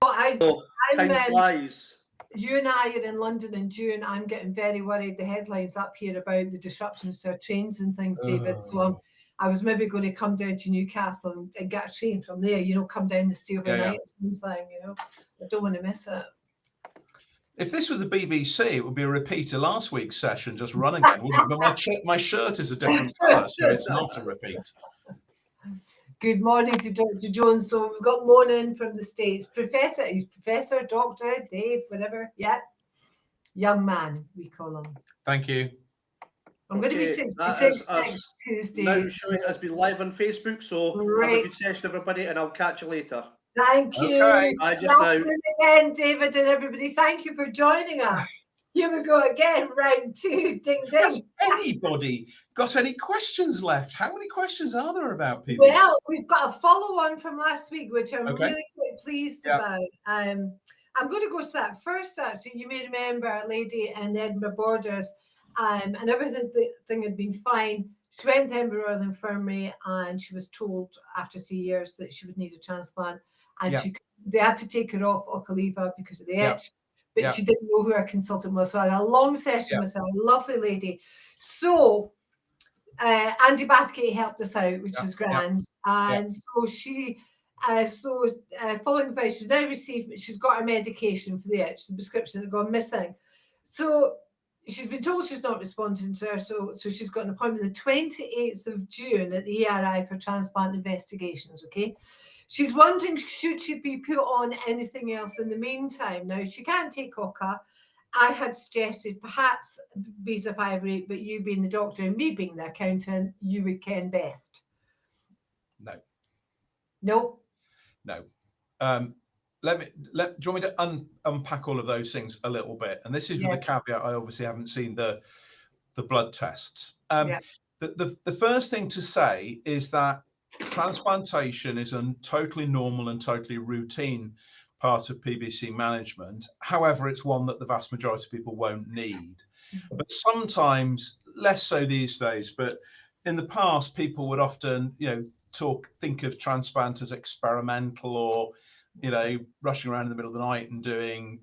Time flies. You and I are in London in June. I'm getting very worried. The headlines up here about the disruptions to our trains and things, David. So I was maybe going to come down to Newcastle and get a train from there, come down and stay overnight or something, I don't want to miss it. If this was the BBC, it would be a repeat of last week's session, just run again, wouldn't it? But my shirt is a different colour, so it's not a repeat. Good morning to Dr. Jones. So we've got Mona in from the States. Professor, he's Professor, Doctor, Dave, whatever. Yeah. Young man, we call him. Thank you. I'm going to be 66 next Tuesday. Now showing us be live on Facebook, so have a good session, everybody, and I'll catch you later. Thank you. Okay. Again, David and everybody, thank you for joining us. Here we go again, round 2. Ding, ding. Has anybody got any questions left? How many questions are there about PBC? Well, we've got a follow-on from last week, which I'm really quite pleased about. I'm going to go to that first, actually. You may remember a lady in Edinburgh Borders, and everything had been fine. She went to Edinburgh Royal Infirmary, and she was told after 3 years that she would need a transplant, and they had to take her off Ocaliva because of the itch. But she didn't know who her consultant was. So I had a long session with her, a lovely lady. So Andy Bathgate helped us out, which was grand. And so she, following advice, she's now received, she's got her medication for the itch, the prescription had gone missing. So she's been told she's not responding to her. So she's got an appointment the 28th of June at the ERI for transplant investigations, okay? She's wondering, should she be put on anything else in the meantime? Now, she can't take OCA. I had suggested perhaps bezafibrate, but you being the doctor and me being the accountant, you would ken best. No. No? No. Do you want me to unpack all of those things a little bit? And this is with the caveat, I obviously haven't seen the blood tests. The first thing to say is that transplantation is a totally normal and totally routine part of PBC management. However, it's one that the vast majority of people won't need. But sometimes, less so these days, but in the past, people would often, think of transplant as experimental or, rushing around in the middle of the night and doing,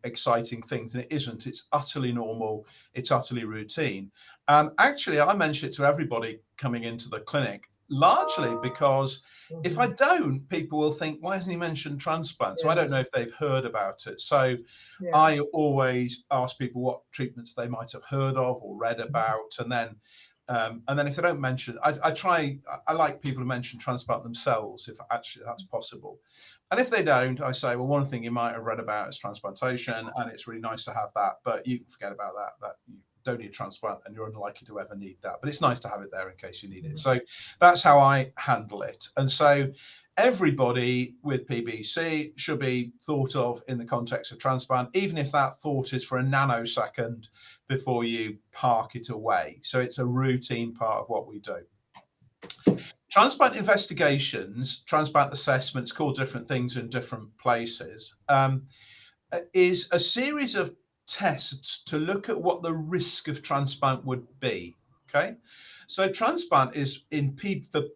exciting things. And it isn't. It's utterly normal. It's utterly routine. Actually, I mention it to everybody coming into the clinic, largely because if I don't, people will think, why hasn't he mentioned transplant? So I don't know if they've heard about it. So I always ask people what treatments they might have heard of or read about. And then if they don't mention, I like people to mention transplant themselves, if actually that's possible. And if they don't, I say, well, one thing you might have read about is transplantation, and it's really nice to have that, but you can forget about that you don't need a transplant and you're unlikely to ever need that, but it's nice to have it there in case you need it. So that's how I handle it. And so everybody with PBC should be thought of in the context of transplant, even if that thought is for a nanosecond before you park it away. So it's a routine part of what we do. Transplant investigations, transplant assessments, called different things in different places, is a series of tests to look at what the risk of transplant would be. Okay, so transplant is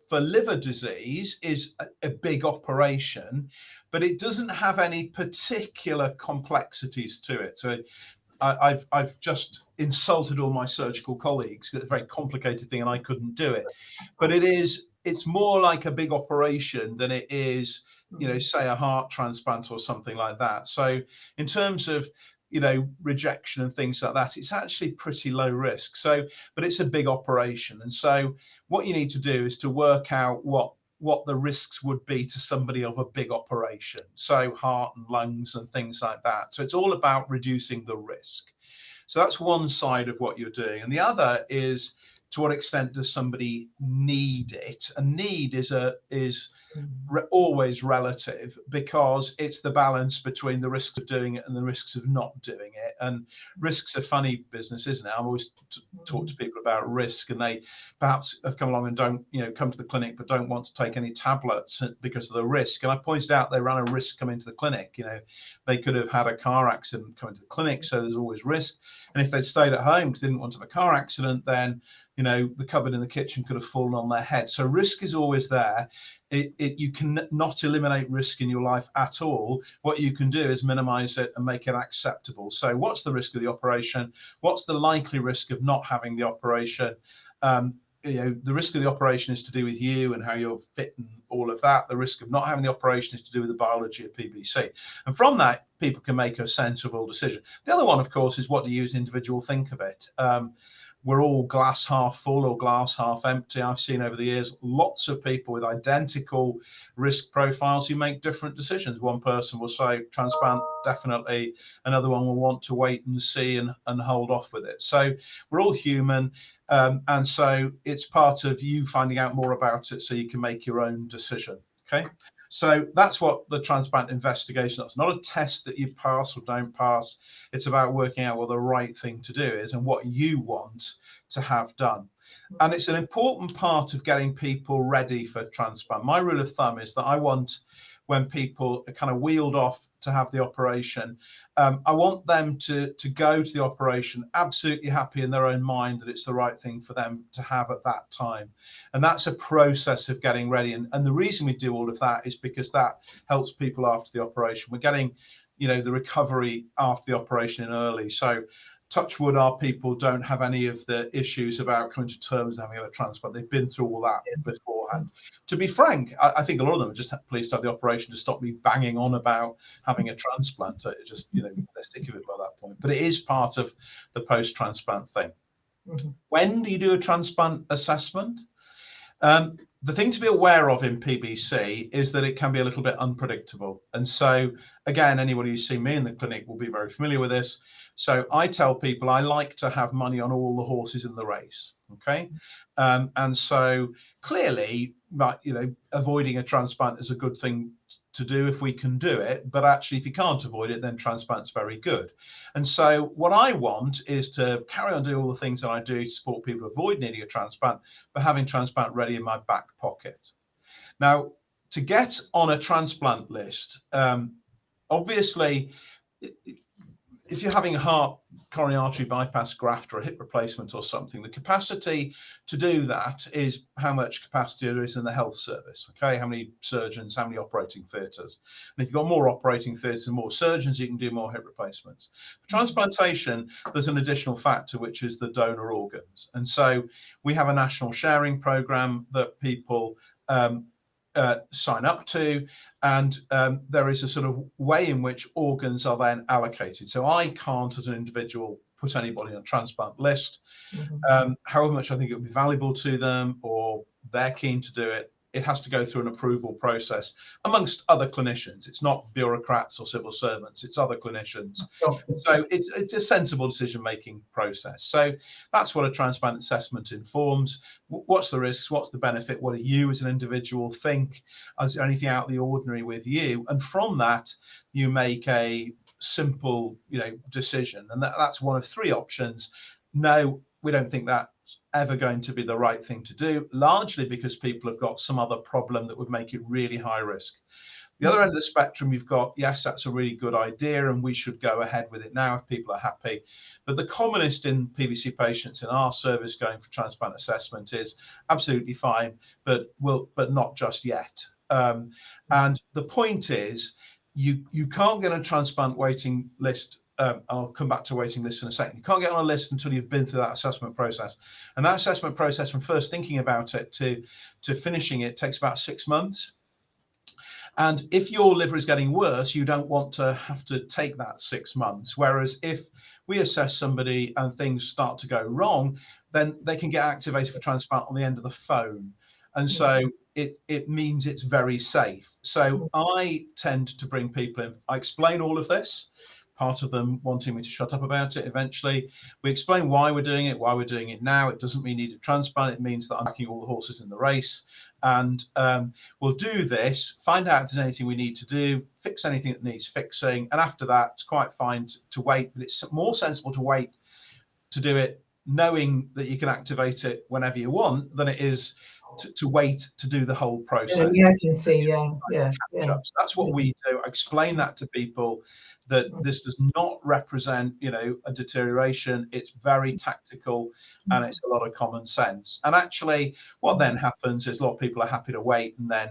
for liver disease is a big operation, but it doesn't have any particular complexities to it. So I've just insulted all my surgical colleagues. It's a very complicated thing and I couldn't do it, but it's more like a big operation than it is, say a heart transplant or something like that. So in terms of rejection and things like that, it's actually pretty low risk. So, but it's a big operation. And so what you need to do is to work out what the risks would be to somebody of a big operation. So heart and lungs and things like that. So it's all about reducing the risk. So that's one side of what you're doing. And the other is, to what extent does somebody need it? And need is always relative, because it's the balance between the risks of doing it and the risks of not doing it. And risks are funny business, isn't it? I always talk to people about risk, and they perhaps have come along and don't, come to the clinic, but don't want to take any tablets because of the risk. And I pointed out they ran a risk coming to the clinic. They could have had a car accident coming to the clinic, so there's always risk. And if they'd stayed at home because they didn't want to have a car accident, then you know, the cupboard in the kitchen could have fallen on their head. So risk is always there. You can not eliminate risk in your life at all. What you can do is minimize it and make it acceptable. So what's the risk of the operation? What's the likely risk of not having the operation? You know, the risk of the operation is to do with you and how you're fit and all of that. The risk of not having the operation is to do with the biology of PBC. And from that, people can make a sensible decision. The other one, of course, is what do you as an individual think of it? We're all glass half full or glass half empty. I've seen over the years lots of people with identical risk profiles who make different decisions. One person will say transplant definitely, another one will want to wait and see and hold off with it. So we're all human, and so it's part of you finding out more about it so you can make your own decision. Okay. So that's what the transplant investigation is. It's not a test that you pass or don't pass. It's about working out what the right thing to do is and what you want to have done. And it's an important part of getting people ready for transplant. My rule of thumb is that I want, when people are kind of wheeled off to have the operation, I want them to go to the operation absolutely happy in their own mind that it's the right thing for them to have at that time. And that's a process of getting ready. And the reason we do all of that is because that helps people after the operation. We're getting, you know, the recovery after the operation in early. So touch wood, our people don't have any of the issues about coming to terms and having a transplant. They've been through all that beforehand. To be frank, I think a lot of them are just pleased to have the operation to stop me banging on about having a transplant. So it's just, you know, they're sick of it by that point. But it is part of the post-transplant thing. Mm-hmm. When do you do a transplant assessment? The thing to be aware of in PBC is that it can be a little bit unpredictable. And so, again, anybody who's seen me in the clinic will be very familiar with this. So I tell people I like to have money on all the horses in the race. Okay. And so clearly, you know, avoiding a transplant is a good thing to do if we can do it. But actually, if you can't avoid it, then transplant's very good. And so what I want is to carry on doing all the things that I do to support people to avoid needing a transplant, but having transplant ready in my back pocket. Now, to get on a transplant list, obviously, if you're having a heart coronary artery bypass graft or a hip replacement or something, the capacity to do that is how much capacity there is in the health service. Okay, how many surgeons, how many operating theatres. And if you've got more operating theatres and more surgeons, you can do more hip replacements. For transplantation, there's an additional factor, which is the donor organs. And so we have a national sharing programme that people sign up to, and there is a sort of way in which organs are then allocated. So I can't, as an individual, put anybody on a transplant list. Mm-hmm. However much I think it would be valuable to them or they're keen to do it, it has to go through an approval process amongst other clinicians. It's not bureaucrats or civil servants, it's other clinicians. So it's a sensible decision-making process. So that's what a transplant assessment informs. What's the risks? What's the benefit? What do you as an individual think? Is there anything out of the ordinary with you? And from that, you make a simple, you know, decision. And that's one of three options. No, we don't think that ever going to be the right thing to do, largely because people have got some other problem that would make it really high risk. The other end of the spectrum, you've got, yes, that's a really good idea and we should go ahead with it now if people are happy. But the commonest in PBC patients in our service going for transplant assessment is absolutely fine, but not just yet. And the point is, you can't get a transplant waiting list. I'll come back to waiting lists in a second. You can't get on a list until you've been through that assessment process. And that assessment process, from first thinking about it to finishing it, takes about 6 months. And if your liver is getting worse, you don't want to have to take that 6 months. Whereas if we assess somebody and things start to go wrong, then they can get activated for transplant on the end of the phone. And so it means it's very safe. So I tend to bring people in. I explain all of this. Part of them wanting me to shut up about it eventually. We explain why we're doing it now. It doesn't mean you need a transplant. It means that I'm backing all the horses in the race. And we'll do this, find out if there's anything we need to do, fix anything that needs fixing. And after that, it's quite fine to wait. But it's more sensible to wait to do it knowing that you can activate it whenever you want than it is to wait to do the whole process. An emergency, yeah. So that's what we do. I explain that to people, that this does not represent, a deterioration. It's very tactical, and it's a lot of common sense. And actually, what then happens is a lot of people are happy to wait, and then,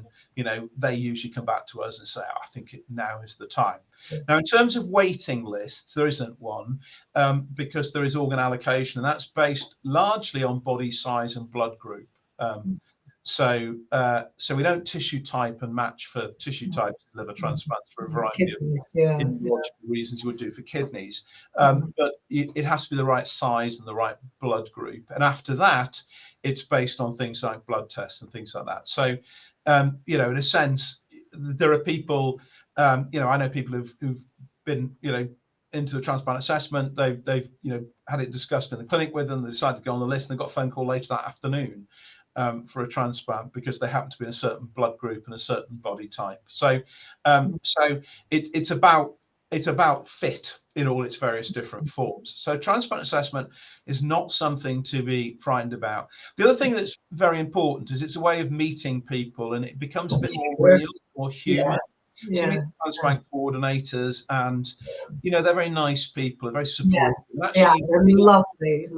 they usually come back to us and say, I think now is the time. Now, in terms of waiting lists, there isn't one, because there is organ allocation, and that's based largely on body size and blood group. So we don't tissue type and match for tissue types liver transplants for a variety of immunological reasons you would do for kidneys. But it has to be the right size and the right blood group. And after that, it's based on things like blood tests and things like that. So, in a sense, there are people, I know people who've been, into the transplant assessment. They've had it discussed in the clinic with them. They decided to go on the list, and they got a phone call later that afternoon for a transplant because they happen to be in a certain blood group and a certain body type. So, it's about fit in all its various different forms. So transplant assessment is not something to be frightened about. The other thing that's very important is it's a way of meeting people, and it becomes a bit more real, more human. So you meet transplant coordinators, and they're very nice people, they're very supportive. They're lovely.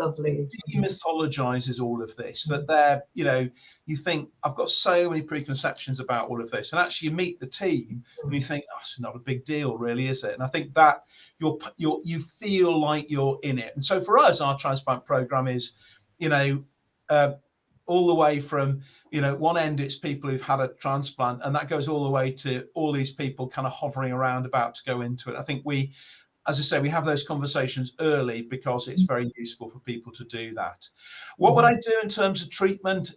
Demythologizes all of this. That they're, you think I've got so many preconceptions about all of this, and actually you meet the team and you think, it's not a big deal, really, is it? And I think that you feel like you're in it. And so for us, our transplant program is, all the way from, one end, it's people who've had a transplant, and that goes all the way to all these people kind of hovering around about to go into it. I think as I say, we have those conversations early because it's very useful for people to do that. What would I do in terms of treatment?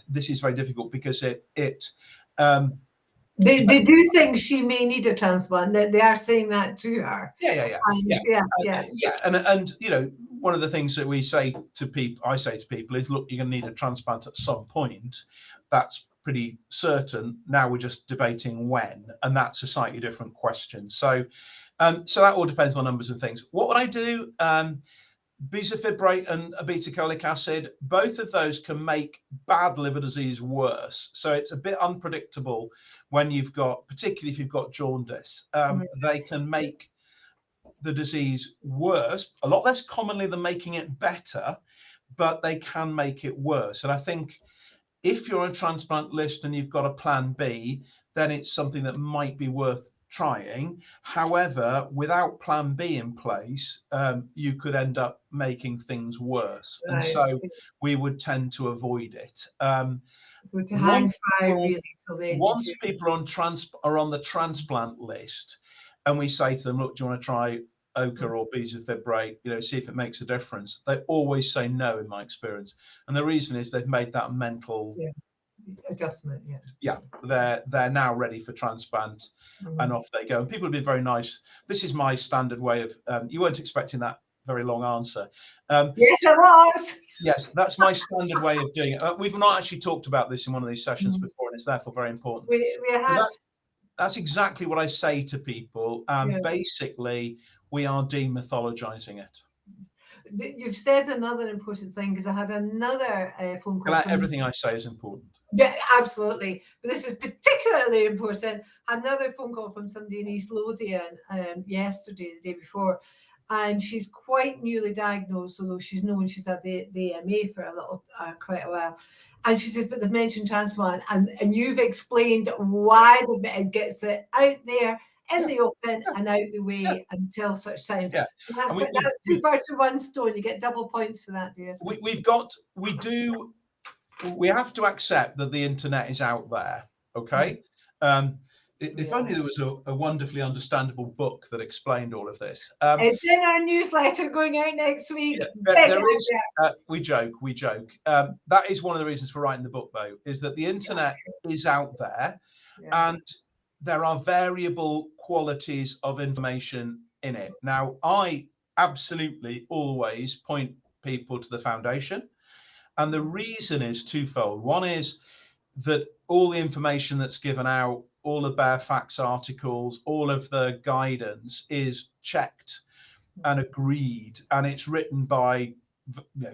This is very difficult because they do think she may need a transplant. They are saying that to her. And one of the things that I say to people is, look, you're going to need a transplant at some point. That's pretty certain. Now we're just debating when, and that's a slightly different question. So that all depends on numbers and things. What would I do? Bezafibrate and obeticholic acid, both of those can make bad liver disease worse. So it's a bit unpredictable when particularly if you've got jaundice. They can make the disease worse, a lot less commonly than making it better, but they can make it worse. And I think if you're on a transplant list and you've got a plan B, then it's something that might be worth trying. However, without plan B in place, you could end up making things worse. Right. And so we would tend to avoid it. So to hang fire really till they once people are on the transplant list, and we say to them, look, do you want to try OCA or bezafibrate, see if it makes a difference, they always say no, in my experience. And the reason is they've made that mental adjustment. They're now ready for transplant, and off they go. And people have been very nice. This is my standard way of you weren't expecting that very long answer. Yes, I was. Yes, that's my standard way of doing it. We've not actually talked about this in one of these sessions before, and it's therefore very important. We have. That's exactly what I say to people. Basically, we are demythologizing it. You've said another important thing, because I had another phone call. Everything I say is important. Yeah, absolutely. But this is particularly important. Another phone call from somebody in East Lothian yesterday, the day before, and she's quite newly diagnosed, although she's known she's had the AMA for quite a while. And she says, but they've mentioned transplant, and you've explained why it gets it out there in the open and out the way until such time. Yeah. That's 2 birds with 1 stone. You get double points for that, dear. We have to accept that the internet is out there. Okay. If only there was a wonderfully understandable book that explained all of this. It's in our newsletter going out next week. We joke. That is one of the reasons for writing the book, though, is that the internet is out there, and there are variable qualities of information in it. Now, I absolutely always point people to the foundation, and the reason is twofold. One is that all the information that's given out, all the bare facts articles, all of the guidance is checked and agreed, and it's written by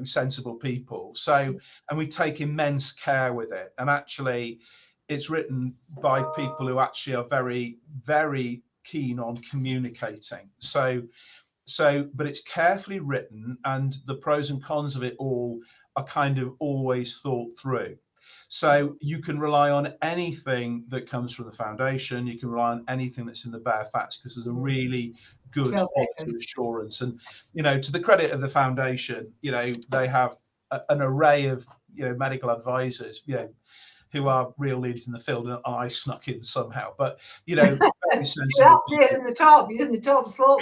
sensible people. So, and we take immense care with it. And actually, it's written by people who actually are very, very keen on communicating. So, but it's carefully written, and the pros and cons of it all are kind of always thought through. So you can rely on anything that comes from the foundation. You can rely on anything that's in the bare facts, because there's a really good quality assurance. And, to the credit of the foundation, they have an array of, medical advisors, who are real leaders in the field, and I snuck in somehow. But, very sensible. You're in the top. You're in the top slope.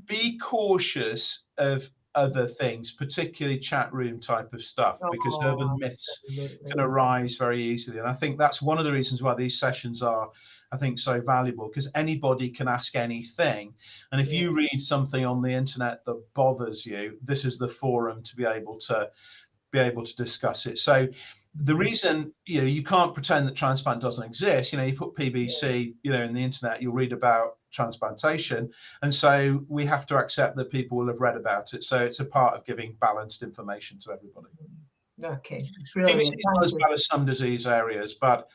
Be cautious of other things, particularly chat room type of stuff, because urban myths can arise very easily. And I think that's one of the reasons why these sessions are, I think, so valuable, because anybody can ask anything. And if you read something on the internet that bothers you, this is the forum to be able to discuss it. So the reason, you can't pretend that transplant doesn't exist. You put PBC, in the internet, you'll read about transplantation. And so we have to accept that people will have read about it. So it's a part of giving balanced information to everybody. Okay. Brilliant. PBC is not as bad as some disease areas, but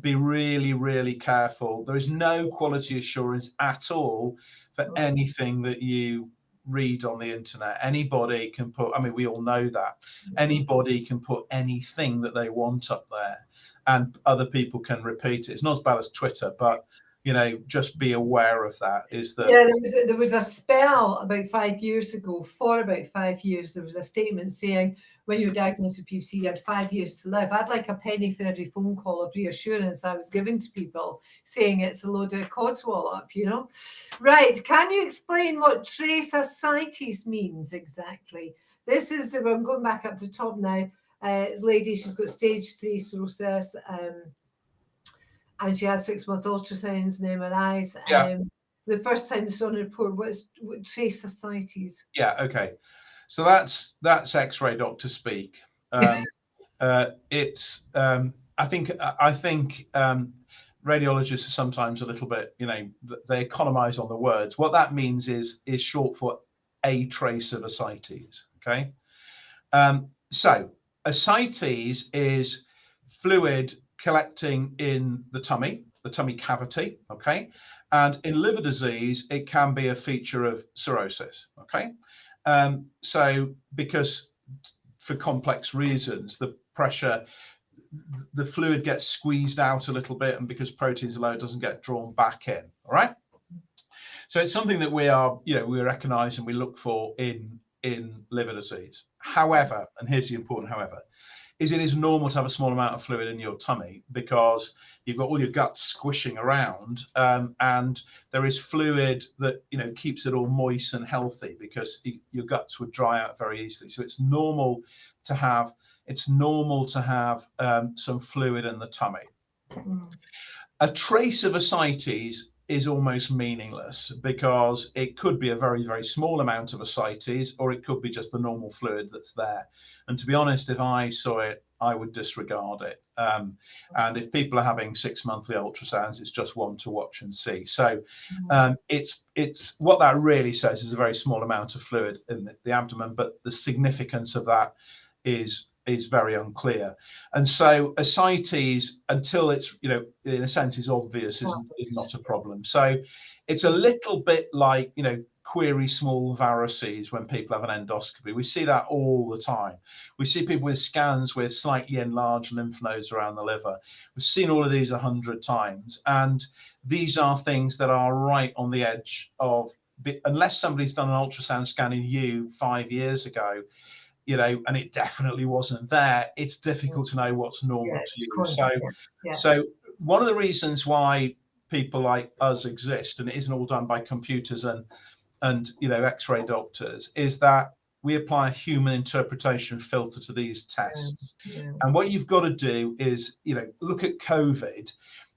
be really, really careful. There is no quality assurance at all for anything that you read on the internet. Anybody can put, we all know that, anybody can put anything that they want up there, and other people can repeat it. It's not as bad as Twitter, but just be aware of that. There was a spell about 5 years ago. For about 5 years, there was a statement saying when you're diagnosed with PBC, you had 5 years to live. I'd like a penny for every phone call of reassurance I was giving to people, saying it's a load of codswallop, Right. Can you explain what trace ascites means exactly? This is, I'm going back up to top now. Lady, she's got stage 3 cirrhosis. And she has 6 months ultrasounds and MRIs. The first time it's on a report, what trace ascites? Yeah, okay. So that's X-ray doctor speak. It's I think radiologists are sometimes a little bit, they economize on the words. What that means is short for a trace of ascites. Okay. So ascites is fluid collecting in the tummy cavity, okay? And in liver disease, it can be a feature of cirrhosis, okay? So because for complex reasons, the pressure, the fluid gets squeezed out a little bit, and because proteins are low, it doesn't get drawn back in, all right? So it's something that we recognize and we look for in liver disease. However, and here's the important however, is it is normal to have a small amount of fluid in your tummy, because you've got all your guts squishing around, and there is fluid that keeps it all moist and healthy, because your guts would dry out very easily. So it's normal to have some fluid in the tummy. A trace of ascites is almost meaningless, because it could be a very, very small amount of ascites, or it could be just the normal fluid that's there. And to be honest, if I saw it, I would disregard it. And if people are having 6 monthly ultrasounds, it's just one to watch and see. So it's what that really says is a very small amount of fluid in the abdomen, but the significance of that is very unclear. And so ascites, until it's in a sense is obvious, is not a problem. So it's a little bit like query small varices when people have an endoscopy. We see that all the time. We see people with scans with slightly enlarged lymph nodes around the liver. We've seen all of these 100 times, and these are things that are right on the edge of, unless somebody's done an ultrasound scan in you 5 years ago, and it definitely wasn't there, it's difficult to know what's normal to you. So one of the reasons why people like us exist, and it isn't all done by computers and X-ray doctors, is that we apply a human interpretation filter to these tests. And what you've got to do is look at COVID,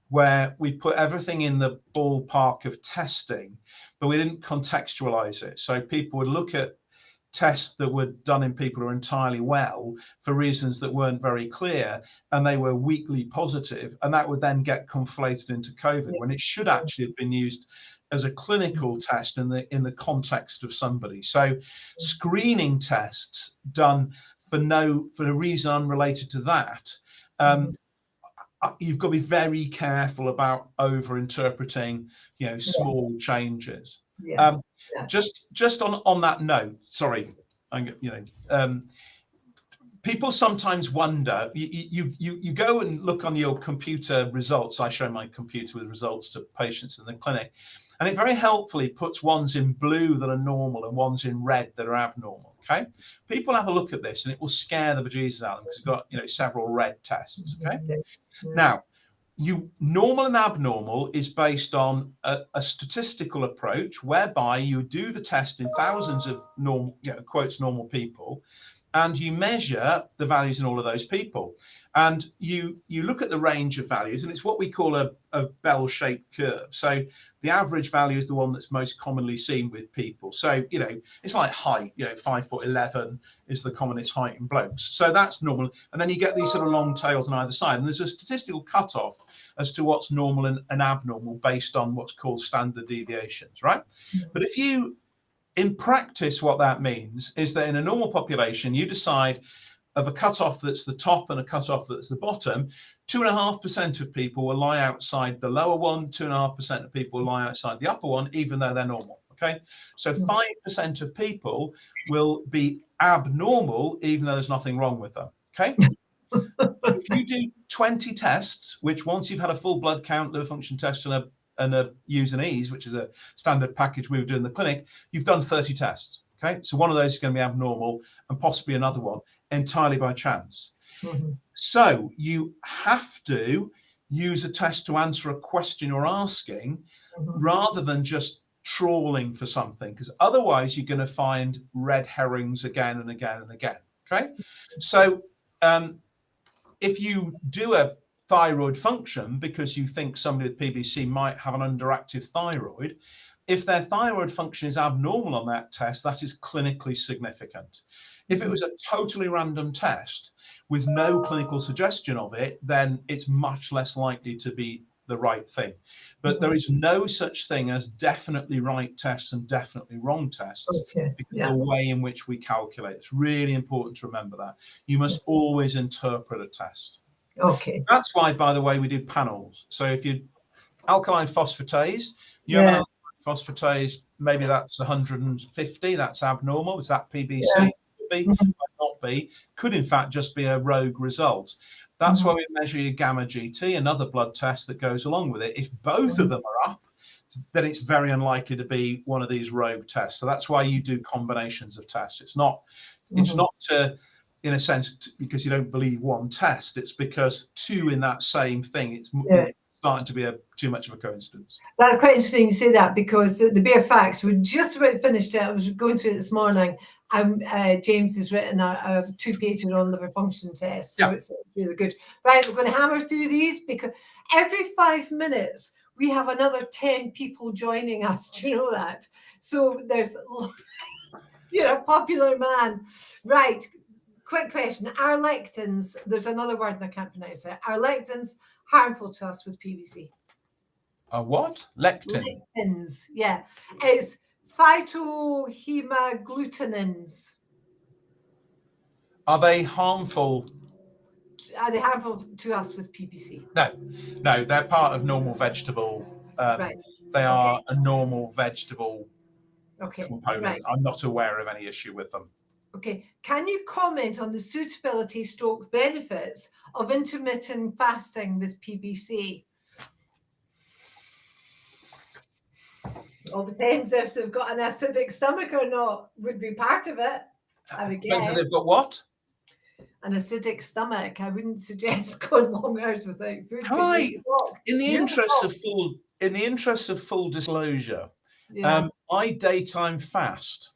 where we put everything in the ballpark of testing, but we didn't contextualize it. So people would look at tests that were done in people who are entirely well for reasons that weren't very clear, and they were weakly positive, and that would then get conflated into COVID when it should actually have been used as a clinical test in the context of somebody. So screening tests done for a reason unrelated to that, you've got to be very careful about over interpreting, small changes. Just on that note, sorry, people sometimes wonder, you go and look on your computer results. I show my computer with results to patients in the clinic, and it very helpfully puts ones in blue that are normal and ones in red that are abnormal. Okay, people have a look at this and it will scare the bejesus out of them because you've got several red tests. Okay, now normal and abnormal is based on a statistical approach whereby you do the test in thousands of normal, quotes normal people, and you measure the values in all of those people, and you look at the range of values, and it's what we call a bell-shaped curve. So the average value is the one that's most commonly seen with people. So it's like height. 5'11" is the commonest height in blokes. So that's normal, and then you get these sort of long tails on either side, and there's a statistical cutoff as to what's normal and abnormal based on what's called standard deviations, right? But in practice, what that means is that in a normal population, you decide of a cutoff that's the top and a cutoff that's the bottom. 2.5% of people will lie outside the lower one, 2.5% of people will lie outside the upper one, even though they're normal. Okay, so 5% of people will be abnormal, even though there's nothing wrong with them. Okay. If you do 20 tests, which once you've had a full blood count, liver function test, and a use and ease, which is a standard package we would do in the clinic, you've done 30 tests. Okay, so one of those is going to be abnormal and possibly another one entirely by chance. So you have to use a test to answer a question you're asking rather than just trawling for something, because otherwise you're going to find red herrings again and again and again. Okay, so if you do a thyroid function because you think somebody with PBC might have an underactive thyroid, if their thyroid function is abnormal on that test, that is clinically significant. If it was a totally random test with no clinical suggestion of it, then it's much less likely to be the right thing. But there is no such thing as definitely right tests and definitely wrong tests, because the way in which we calculate, it's really important to remember that. You must always interpret a test. Okay. That's why, by the way, we do panels. So if you alkaline phosphatase, you have an alkaline phosphatase, maybe that's 150, that's abnormal. Is that PBC? Could be, might not be. Could in fact just be a rogue result. That's why we measure your gamma GT, another blood test that goes along with it. If both of them are up, then it's very unlikely to be one of these rogue tests. So that's why you do combinations of tests. It's not in a sense because you don't believe one test. It's because two in that same thing, it's starting to be too much of a coincidence. That's quite interesting you say that, because the bare facts, we just about finished it. I was going through it this morning. James has written a 2-pager on liver function tests, so it's really good. Right, we're going to hammer through these because every 5 minutes we have another 10 people joining us. Do you know that? So there's, popular man. Right, quick question. Are lectins, there's another word and I can't pronounce it. Are lectins harmful to us with PBC? What? Lectin? Lectins, yeah. It's phytohemagglutinin. Are they harmful? Are they harmful to us with PBC? No, they're part of normal vegetable. They are a normal vegetable component. Right. I'm not aware of any issue with them. Okay, can you comment on the suitability / benefits of intermittent fasting with PBC? All depends if they've got an acidic stomach or not, would be part of it, I would guess. Depends if they've got what? An acidic stomach. I wouldn't suggest going long hours without food. In the interest of full disclosure, I daytime fast.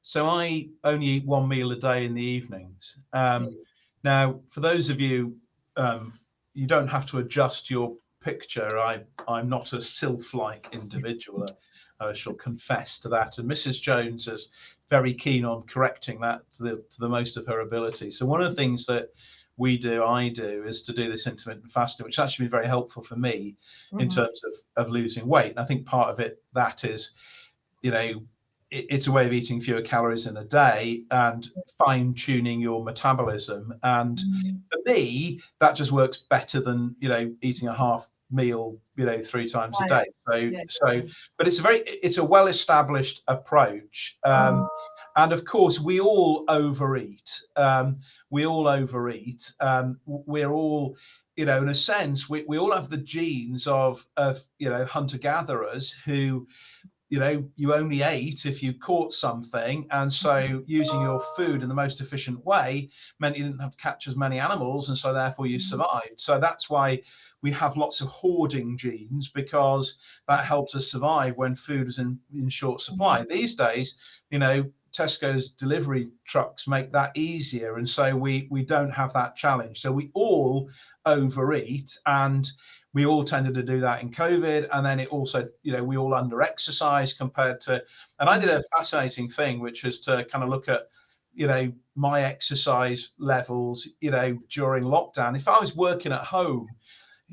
So I only eat one meal a day in the evenings. Now, for those of you, you don't have to adjust your picture. I'm not a sylph-like individual. I shall confess to that. And Mrs. Jones is very keen on correcting that to the most of her ability. So one of the things that I do, is to do this intermittent fasting, which has actually been very helpful for me in terms of losing weight. And I think part of it, that is, it's a way of eating fewer calories in a day and fine tuning your metabolism. And for me, that just works better than, eating a half meal, 3 times a day. But it's a well-established approach. And of course, we all overeat. We're all, in a sense, we all have the genes of hunter-gatherers who, you only ate if you caught something. And so using your food in the most efficient way meant you didn't have to catch as many animals. And so therefore you survived. So that's why we have lots of hoarding genes, because that helps us survive when food is in short supply. These days, Tesco's delivery trucks make that easier. And so we don't have that challenge. So we all overeat, and we all tended to do that in COVID. And then it also, we all under exercise compared to, and I did a fascinating thing, which was to kind of look at, my exercise levels, during lockdown. If I was working at home,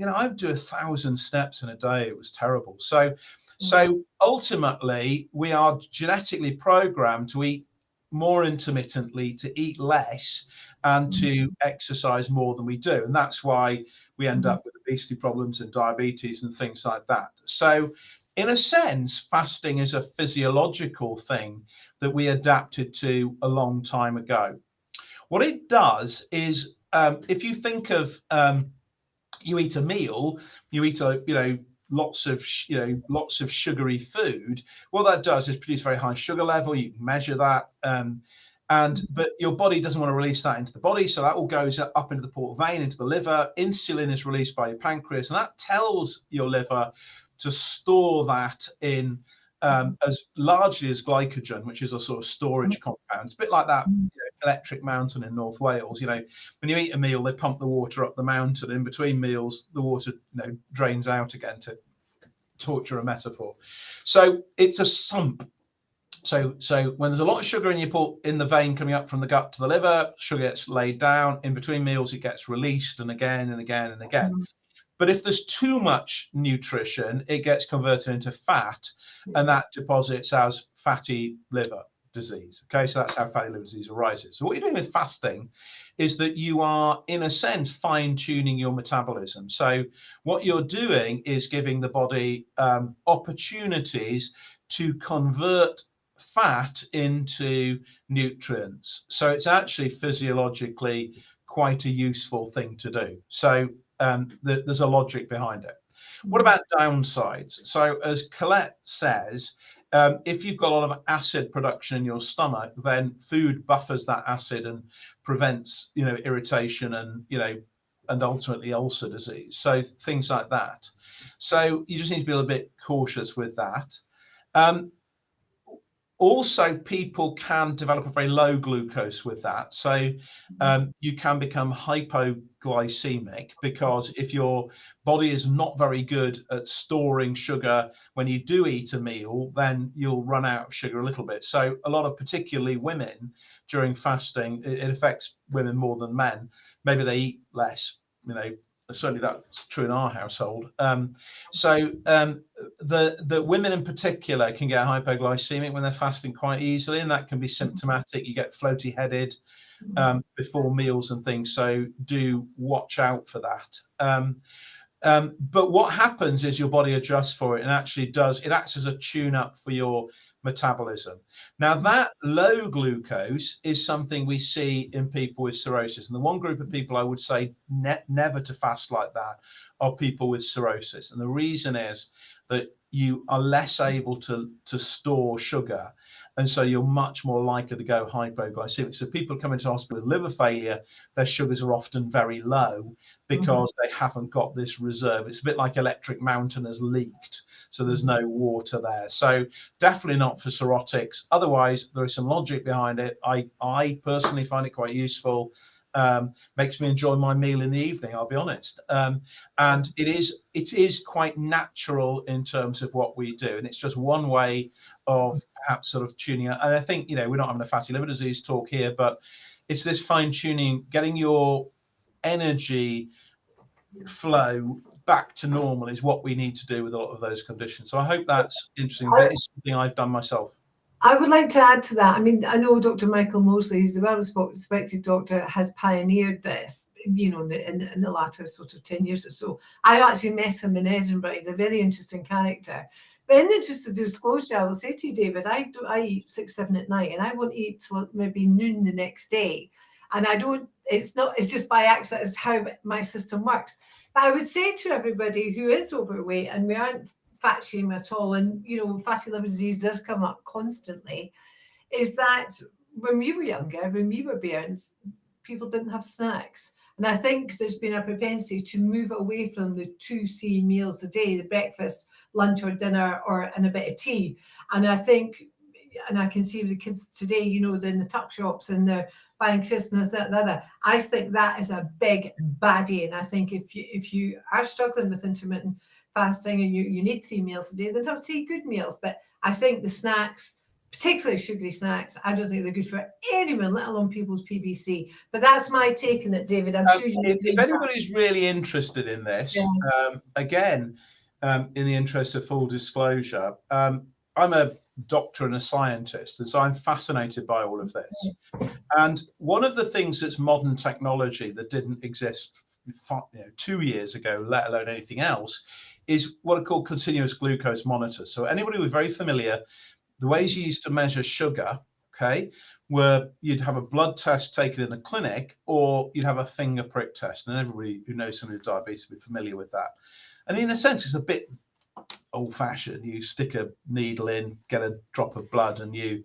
I'd do 1,000 steps in a day. It was terrible. So ultimately, we are genetically programmed to eat more intermittently, to eat less, and to exercise more than we do. And that's why we end up with obesity problems and diabetes and things like that. So in a sense, fasting is a physiological thing that we adapted to a long time ago. What it does is, if you think of, you eat a meal, you eat lots of sugary food. What that does is produce very high sugar level. You can measure that, but your body doesn't want to release that into the body, so that all goes up into the portal vein, into the liver. Insulin is released by your pancreas, and that tells your liver to store that in as largely as glycogen, which is a sort of storage compound. It's a bit like that electric mountain in North Wales. When you eat a meal, they pump the water up the mountain. In between meals, the water drains out again, to torture a metaphor. So it's a sump. So when there's a lot of sugar in the vein coming up from the gut to the liver, sugar gets laid down. In between meals, it gets released, and again and again and again. But if there's too much nutrition, it gets converted into fat, and that deposits as fatty liver disease. Okay, so that's how fatty liver disease arises. So what you're doing with fasting is that you are, in a sense, fine-tuning your metabolism. So what you're doing is giving the body opportunities to convert fat into nutrients. So it's actually physiologically quite a useful thing to do. So there's a logic behind it. What about downsides? So as Collette says, if you've got a lot of acid production in your stomach, then food buffers that acid and prevents, irritation and, and ultimately ulcer disease. So things like that. So you just need to be a little bit cautious with that. Also, people can develop a very low glucose with that. So you can become hypoglycemic, because if your body is not very good at storing sugar when you do eat a meal, then you'll run out of sugar a little bit. So a lot of, particularly women, during fasting, it affects women more than men. Maybe they eat less, certainly that's true in our household. The women in particular can get hypoglycemic when they're fasting quite easily, and that can be symptomatic. You get floaty headed before meals and things, so do watch out for that. But what happens is your body adjusts for it, and actually it acts as a tune-up for your metabolism. Now, that low glucose is something we see in people with cirrhosis. And the one group of people I would say never to fast like that are people with cirrhosis. And the reason is that you are less able to store sugar. And so you're much more likely to go hypoglycemic. So people come into hospital with liver failure, their sugars are often very low because they haven't got this reserve. It's a bit like electric mountain has leaked, so there's no water there. So definitely not for cirrhotics. Otherwise, there is some logic behind it. I personally find it quite useful. makes me enjoy my meal in the evening, I'll be honest. And it is quite natural in terms of what we do, and it's just one way of perhaps sort of tuning out. And I think, you know, we're not having a fatty liver disease talk here, but it's this fine tuning, getting your energy flow back to normal is what we need to do with a lot of those conditions. So I hope that's interesting. That is something I've done myself. I would like to add to that. I mean, I know Dr. Michael Mosley, who's a well-respected doctor, has pioneered this, you know, in the latter sort of 10 years or so. I actually met him in Edinburgh. He's a very interesting character. But in the interest of disclosure, I will say to you, David, I eat 6, 7 at night, and I won't eat till maybe noon the next day. And I don't, it's just by accident, it's how my system works. But I would say to everybody who is overweight, and we aren't fat shaming at all, and you know, fatty liver disease does come up constantly, is that when we were younger, when we were bairns, people didn't have snacks. And I think there's been a propensity to move away from the 2C meals a day, the breakfast, lunch or dinner, and a bit of tea. And I think, and I can see with the kids today, you know, they're in the tuck shops and they're buying Christmas, that, the other. I think that is a big baddie. And I think if you are struggling with intermittent fasting and you need 3 meals a day, then have 3 good meals. But I think the snacks, particularly sugary snacks, I don't think they're good for anyone, let alone people with PBC. But that's my take on it, David. I'm sure you if anybody's really interested in this, again, in the interest of full disclosure, I'm a doctor and a scientist, and so I'm fascinated by all of this. And one of the things that's modern technology that didn't exist 2 years ago, let alone anything else, is what are called continuous glucose monitors. So anybody who's very familiar, the ways you used to measure sugar, okay, were you'd have a blood test taken in the clinic, or you'd have a finger prick test. And everybody who knows somebody with diabetes will be familiar with that. And in a sense, it's a bit old-fashioned. You stick a needle in, get a drop of blood, and you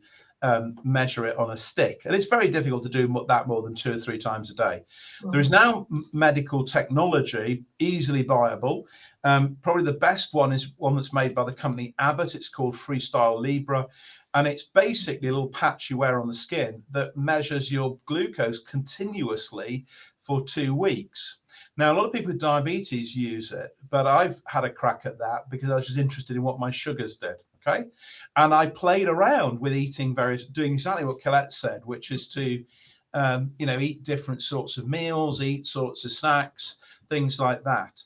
measure it on a stick. And it's very difficult to do that more than 2 or 3 times a day. There is now medical technology, easily buyable. Probably the best one is one that's made by the company Abbott. It's called Freestyle Libre. And it's basically a little patch you wear on the skin that measures your glucose continuously for 2 weeks. Now, a lot of people with diabetes use it, but I've had a crack at that because I was just interested in what my sugars did. Okay. And I played around with eating doing exactly what Collette said, which is to, you know, eat different sorts of meals, eat sorts of snacks, things like that.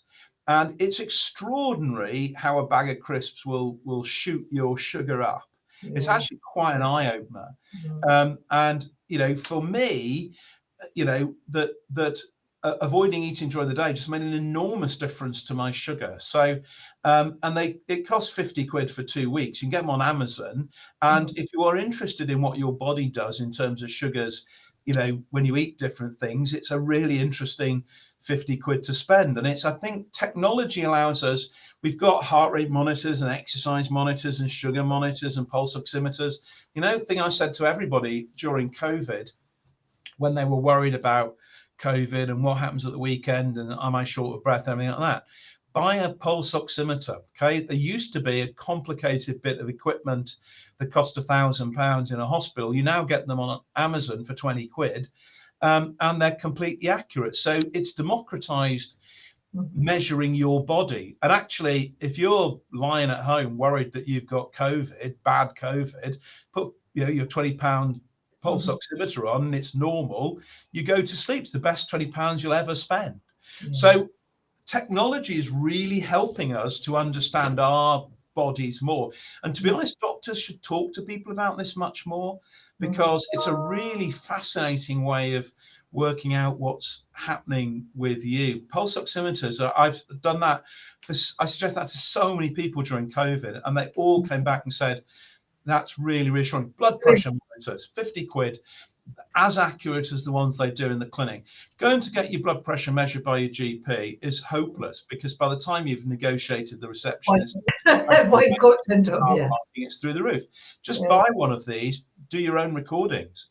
And it's extraordinary how a bag of crisps will shoot your sugar up. Yeah. It's actually quite an eye opener. Yeah. And, you know, for me, you know, that avoiding eating during the day just made an enormous difference to my sugar. So, and it costs 50 quid for 2 weeks. You can get them on Amazon. And if you are interested in what your body does in terms of sugars, you know, when you eat different things, it's a really interesting 50 quid to spend. And I think technology allows us, we've got heart rate monitors and exercise monitors and sugar monitors and pulse oximeters. You know, the thing I said to everybody during COVID, when they were worried about COVID and what happens at the weekend and am I short of breath and everything like that, buy a pulse oximeter. Okay, there used to be a complicated bit of equipment that cost £1,000 in a hospital. You now get them on Amazon for 20 quid, and they're completely accurate. So it's democratized measuring your body. And actually, if you're lying at home worried that you've got COVID, bad COVID, put your £20 pulse oximeter on and it's normal, you go to sleep. It's the best £20 you'll ever spend. So technology is really helping us to understand our bodies more. And to be honest, doctors should talk to people about this much more, because it's a really fascinating way of working out what's happening with you. Pulse oximeters, I've done that. I suggest that to so many people during COVID, and they all came back and said, that's really reassuring. Blood pressure monitors, 50 quid, as accurate as the ones they do in the clinic. Going to get your blood pressure measured by your GP is hopeless, because by the time you've negotiated the receptionist, it's through the roof. Just buy one of these, do your own recordings.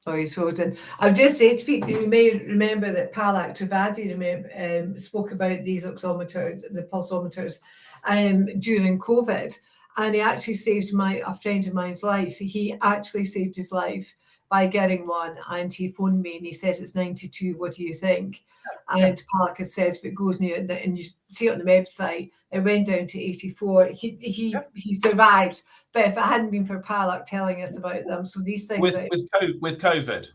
Oh, he's frozen. I've just said to people, you may remember that Palak Trivedi spoke about these oximeters, the pulsometers, during COVID, and he actually saved a friend of mine's life. He actually saved his life by getting one, and he phoned me and he says it's 92. What do you think? And Palak had said if it goes near, and you see it on the website, it went down to 84. He survived, but if it hadn't been for Palak telling us about them, so these things with COVID.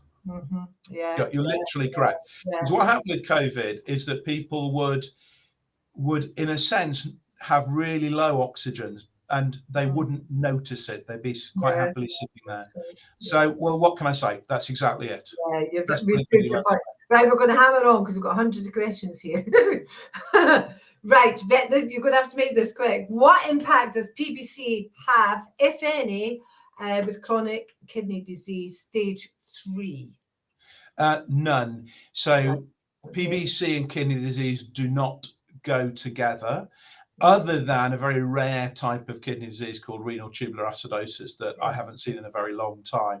Yeah, you're literally correct. Because what happened with COVID is that people would in a sense have really low oxygen and they wouldn't notice it. They'd be quite happily sitting there. So, well, what can I say? That's exactly it. Right, we're going to hammer on because we've got hundreds of questions here. Right, you're going to have to make this quick. What impact does PBC have, if any, with chronic kidney disease stage 3? None. So PBC and kidney disease do not go together, other than a very rare type of kidney disease called renal tubular acidosis that I haven't seen in a very long time.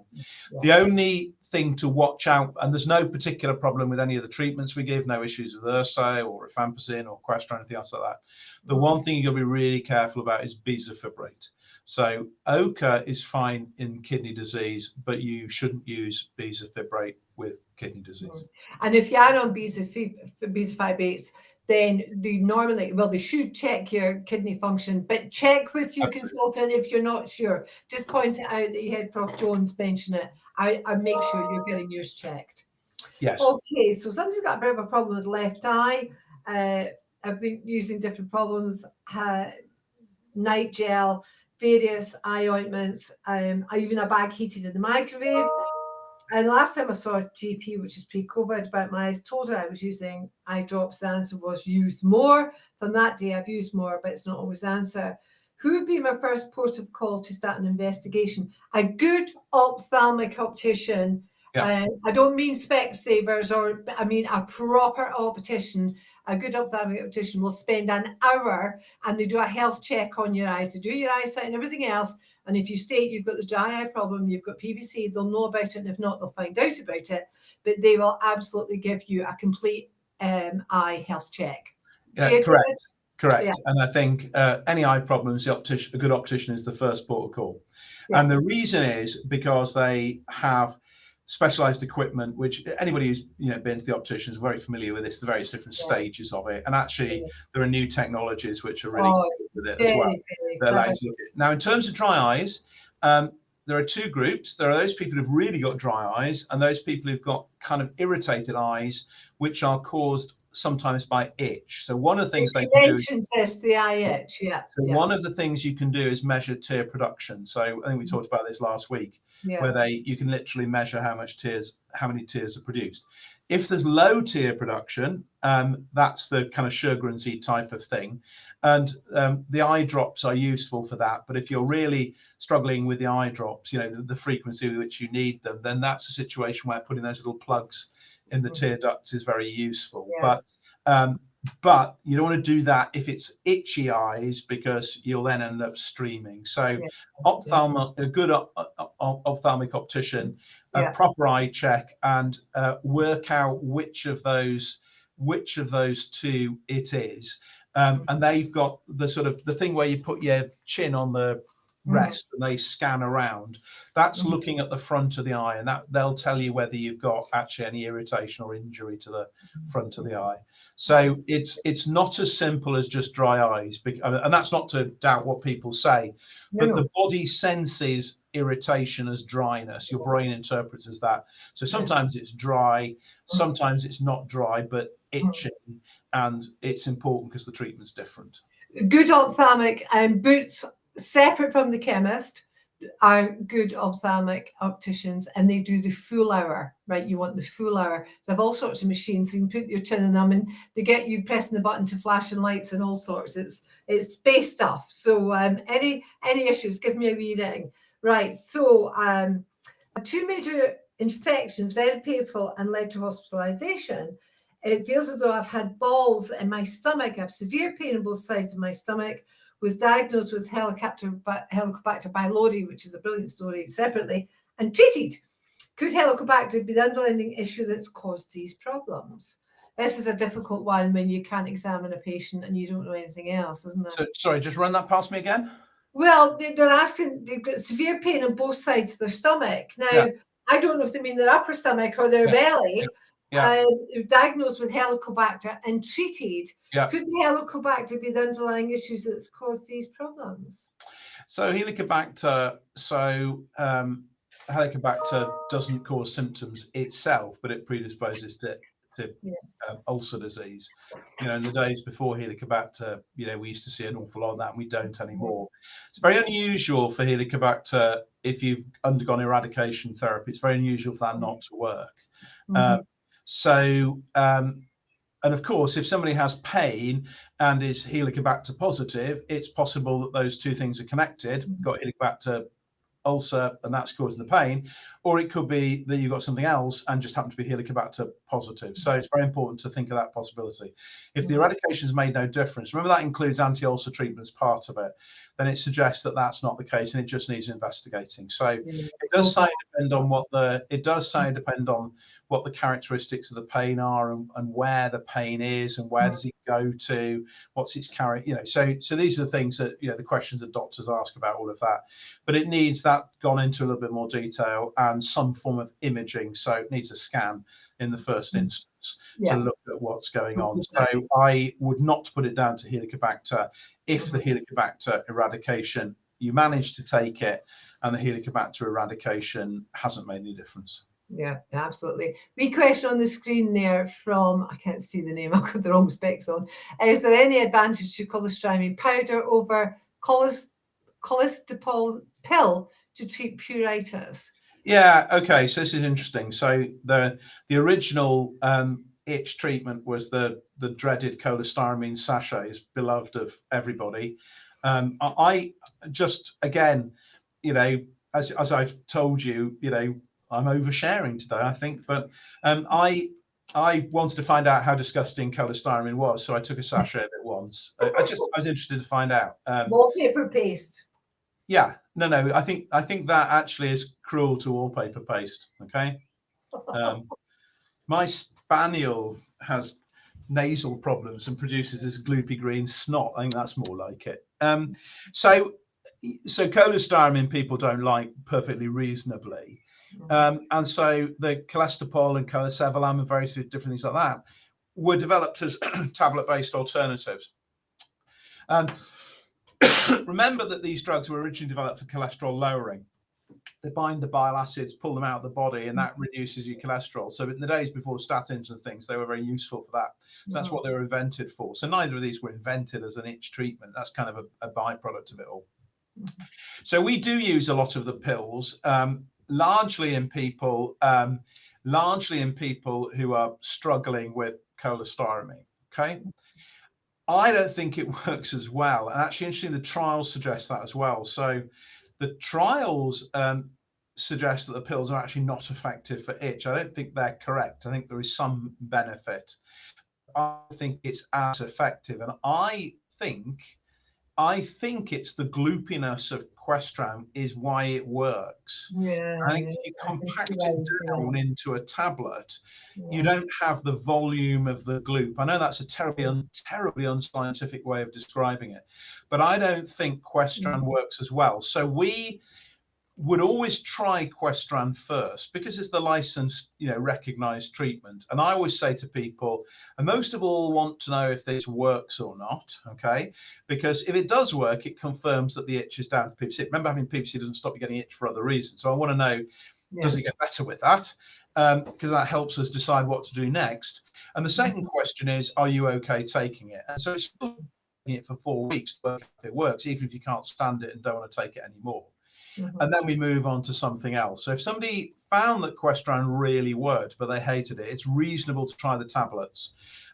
The only thing to watch out, and there's no particular problem with any of the treatments we give, no issues with urso or rifampicin or Quest or anything else like that. The one thing you've got to be really careful about is bezafibrate. So OCA is fine in kidney disease, but you shouldn't use bezafibrate with kidney disease. And if you are on bezafibrates, then they should check your kidney function, but check with your consultant if you're not sure. Just point it out that you had Prof. Jones mention it. I make sure you're getting yours checked. Yes. Okay, so somebody's got a bit of a problem with the left eye. I've been using different problems, night gel, various eye ointments. I even a bag heated in the microwave. And last time I saw a GP, which is pre-COVID, about my eyes, told her I was using eye drops. The answer was use more. From that day, I've used more, but it's not always the answer. Who would be my first port of call to start an investigation? A good ophthalmic optician. I don't mean Specsavers, I mean a proper optician. A good ophthalmic optician will spend an hour and they do a health check on your eyes. They do your eyesight and everything else. And if you state you've got the dry eye problem, you've got PBC, they'll know about it. And if not, they'll find out about it. But they will absolutely give you a complete eye health check. Yeah, correct. Yeah. And I think any eye problems, a good optician is the first port of call. Yeah. And the reason is because they have specialized equipment, which anybody who's been to the optician is very familiar with this, the various different stages of it. And actually there are new technologies which are really good with it as well. That allows you to look at it. Now, in terms of dry eyes, there are two groups. There are those people who've really got dry eyes and those people who've got kind of irritated eyes, which are caused sometimes by itch. So one of the things they can do is the eye itch. So one of the things you can do is measure tear production. So I think we talked about this last week, where you can literally measure how many tears are produced. If there's low tear production, that's the kind of Sjogren's type of thing, and the eye drops are useful for that. But if you're really struggling with the eye drops, the frequency with which you need them, then that's a situation where putting those little plugs in the tear ducts is very useful. But you don't want to do that if it's itchy eyes, because you'll then end up streaming. So a good ophthalmic optician, a proper eye check, and work out which of those two it is. And they've got the thing where you put your chin on the rest and they scan around. That's looking at the front of the eye, and that they'll tell you whether you've got actually any irritation or injury to the front of the eye. So it's not as simple as just dry eyes, and that's not to doubt what people say, but the body senses irritation as dryness. Your brain interprets as that. So sometimes it's dry, sometimes it's not dry but itching, and it's important because the treatment's different. Good ophthalmic boots, separate from the chemist, are good ophthalmic opticians, and they do the full hour, right? You want the full hour. They have all sorts of machines. You can put your chin in them and they get you pressing the button to flashing lights and all sorts. It's space stuff. So any issues, give me a wee ring. Right, so 2 major infections, very painful, and led to hospitalization. It feels as though I've had balls in my stomach. I have severe pain on both sides of my stomach. Was diagnosed with Helicobacter pylori, which is a brilliant story separately, and treated. Could Helicobacter be the underlying issue that's caused these problems? This is a difficult one when you can't examine a patient and you don't know anything else, isn't it? So, sorry, just run that past me again. Well, they're asking, they've got severe pain on both sides of their stomach. Now, I don't know if they mean their upper stomach or their belly. Diagnosed with Helicobacter and treated. Could the Helicobacter be the underlying issues that's caused these problems? So Helicobacter, Helicobacter doesn't cause symptoms itself, but it predisposes to ulcer disease. You know, in the days before Helicobacter, you know, we used to see an awful lot of that, and we don't anymore. It's very unusual for Helicobacter, if you've undergone eradication therapy, it's very unusual for that not to work. And of course, if somebody has pain and is Helicobacter positive, it's possible that those two things are connected. You've got Helicobacter ulcer and that's causing the pain, or it could be that you've got something else and just happen to be Helicobacter positive. So it's very important to think of that possibility. If the eradication has made no difference, remember that includes anti-ulcer treatment as part of it, then it suggests that that's not the case and it just needs investigating. So it does depend on what the characteristics of the pain are, and where the pain is, and where does it go to, what's its character, you know. So these are the things that, you know, the questions that doctors ask about all of that, but it needs that gone into a little bit more detail and some form of imaging. So it needs a scan in the first instance to look at what's going on. So I would not put it down to Helicobacter if the Helicobacter eradication, you manage to take it and the Helicobacter eradication hasn't made any difference. Yeah, absolutely. Wee question on the screen there from, I can't see the name, I've got the wrong specs on. Is there any advantage to cholestyramine powder over cholestyramine pill to treat pruritus? Yeah, okay, so this is interesting. So the original itch treatment was the dreaded cholestyramine sachets, beloved of everybody. I just, again, you know, as I've told you, you know, I'm oversharing today, I think, but I wanted to find out how disgusting cholestyramine was, so I took a sachet of it once. I was interested to find out. Wallpaper paste. Yeah, no, I think that actually is cruel to wallpaper paste. Okay, my spaniel has nasal problems and produces this gloopy green snot. I think that's more like it. So cholestyramine people don't like perfectly reasonably. And so the cholestyramine and cholesevelam and various different things like that were developed as tablet-based alternatives. Remember that these drugs were originally developed for cholesterol lowering. They bind the bile acids, pull them out of the body, and that reduces your cholesterol. So in the days before statins and things, they were very useful for that. So that's what they were invented for. So neither of these were invented as an itch treatment. That's kind of a byproduct of it all. So we do use a lot of the pills, largely in people who are struggling with cholestyramine. Okay. I don't think it works as well. And actually, interestingly, the trials suggest that as well. So the trials suggest that the pills are actually not effective for itch. I don't think they're correct. I think there is some benefit. I think it's as effective. And I think it's the gloopiness of Questran is why it works. Yeah, I think if you compact it down into a tablet, you don't have the volume of the gloop. I know that's a terribly unscientific way of describing it, but I don't think Questran works as well. So we would always try Questran first because it's the licensed, you know, recognized treatment. And I always say to people, and most of all want to know if this works or not, okay? Because if it does work, it confirms that the itch is down to PBC. Remember, having PBC doesn't stop you getting itch for other reasons. So I want to know, does it get better with that? Because that helps us decide what to do next. And the second question is, are you okay taking it? And so it's still taking it for 4 weeks to work if it works, even if you can't stand it and don't want to take it anymore. And then we move on to something else. So if somebody found that Questran really worked, but they hated it, it's reasonable to try the tablets.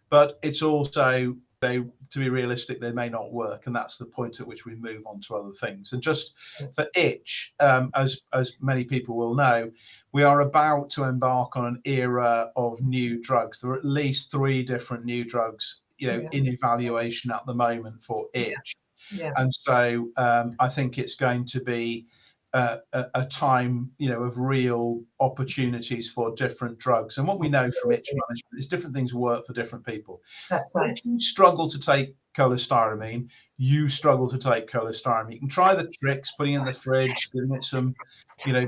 But it's also, to be realistic, they may not work. And that's the point at which we move on to other things. And just for itch, as many people will know, we are about to embark on an era of new drugs. There are at least 3 different new drugs, you know, in evaluation at the moment for itch. And so I think it's going to be a time, you know, of real opportunities for different drugs. And what we know from itch management is different things work for different people. That's right. If you struggle to take cholestyramine, you struggle to take cholestyramine. You can try the tricks, putting it in the fridge, giving it some,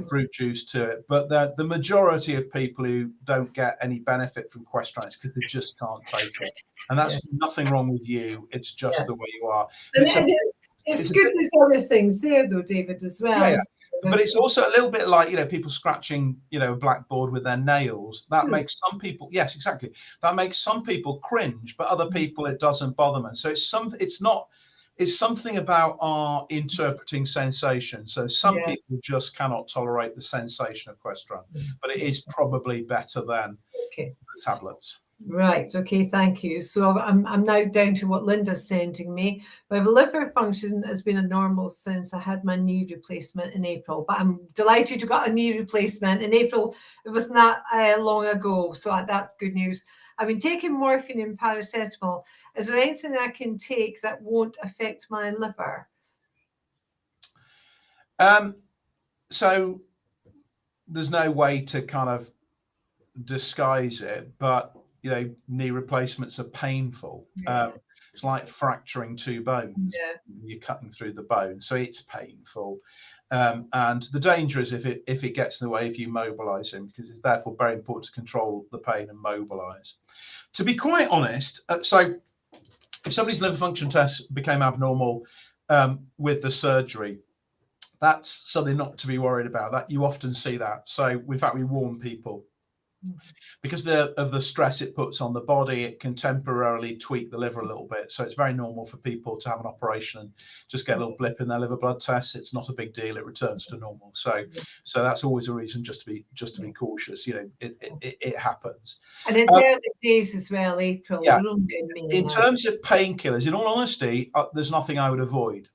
fruit juice to it. But the majority of people who don't get any benefit from Questrine is because they just can't take it. And that's nothing wrong with you. It's just the way you are. It's good there's other things there, though, David, as well. Yeah. But it's also a little bit like, people scratching, a blackboard with their nails. That makes some people, yes, exactly. That makes some people cringe, but other people it doesn't bother them. So it's something about our interpreting sensation. So some people just cannot tolerate the sensation of Questrine, but it is probably better than the tablets. Right. Okay. Thank you. So I'm now down to what Linda's sending me. My liver function has been normal since I had my knee replacement in April. But I'm delighted you got a knee replacement in April. It wasn't that long ago, so that's good news. I've been taking morphine and paracetamol. Is there anything I can take that won't affect my liver? So there's no way to kind of disguise it, but knee replacements are painful. It's like fracturing two bones. You're cutting through the bone, so it's painful. And the danger is if it gets in the way, if you mobilize him, because it's therefore very important to control the pain and mobilize. To be quite honest, so if somebody's liver function test became abnormal with the surgery, that's something not to be worried about. That you often see that. So in fact, we warn people, because of the stress it puts on the body, it can temporarily tweak the liver a little bit. So it's very normal for people to have an operation and just get a little blip in their liver blood tests. It's not a big deal. It returns to normal. So that's always a reason just to be cautious. It happens. And it's early days as well, April. Yeah. In terms of painkillers, in all honesty, there's nothing I would avoid.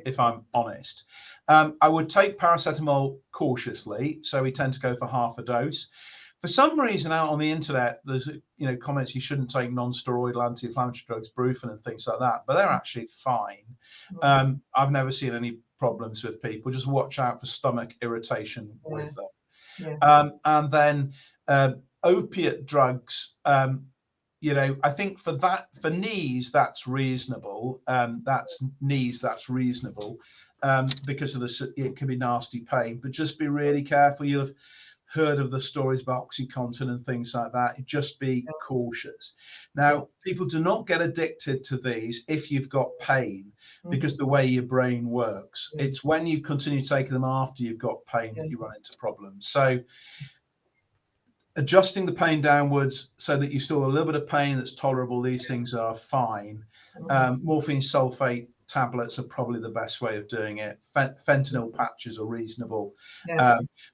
If I'm honest, I would take paracetamol cautiously. So we tend to go for half a dose. For some reason, out on the internet, there's comments you shouldn't take non-steroidal anti-inflammatory drugs, Brufen and things like that, but they're actually fine. I've never seen any problems with people. Just watch out for stomach irritation with them. And then opiate drugs. I think for knees that's reasonable. That's reasonable because of it can be nasty pain. But just be really careful. You'll have heard of the stories about OxyContin and things like that. Just be cautious. Now, people do not get addicted to these if you've got pain, because the way your brain works. It's when you continue taking them after you've got pain that you run into problems. So adjusting the pain downwards so that you still have a little bit of pain that's tolerable, these things are fine. Morphine sulfate tablets are probably the best way of doing it. Fentanyl patches are reasonable,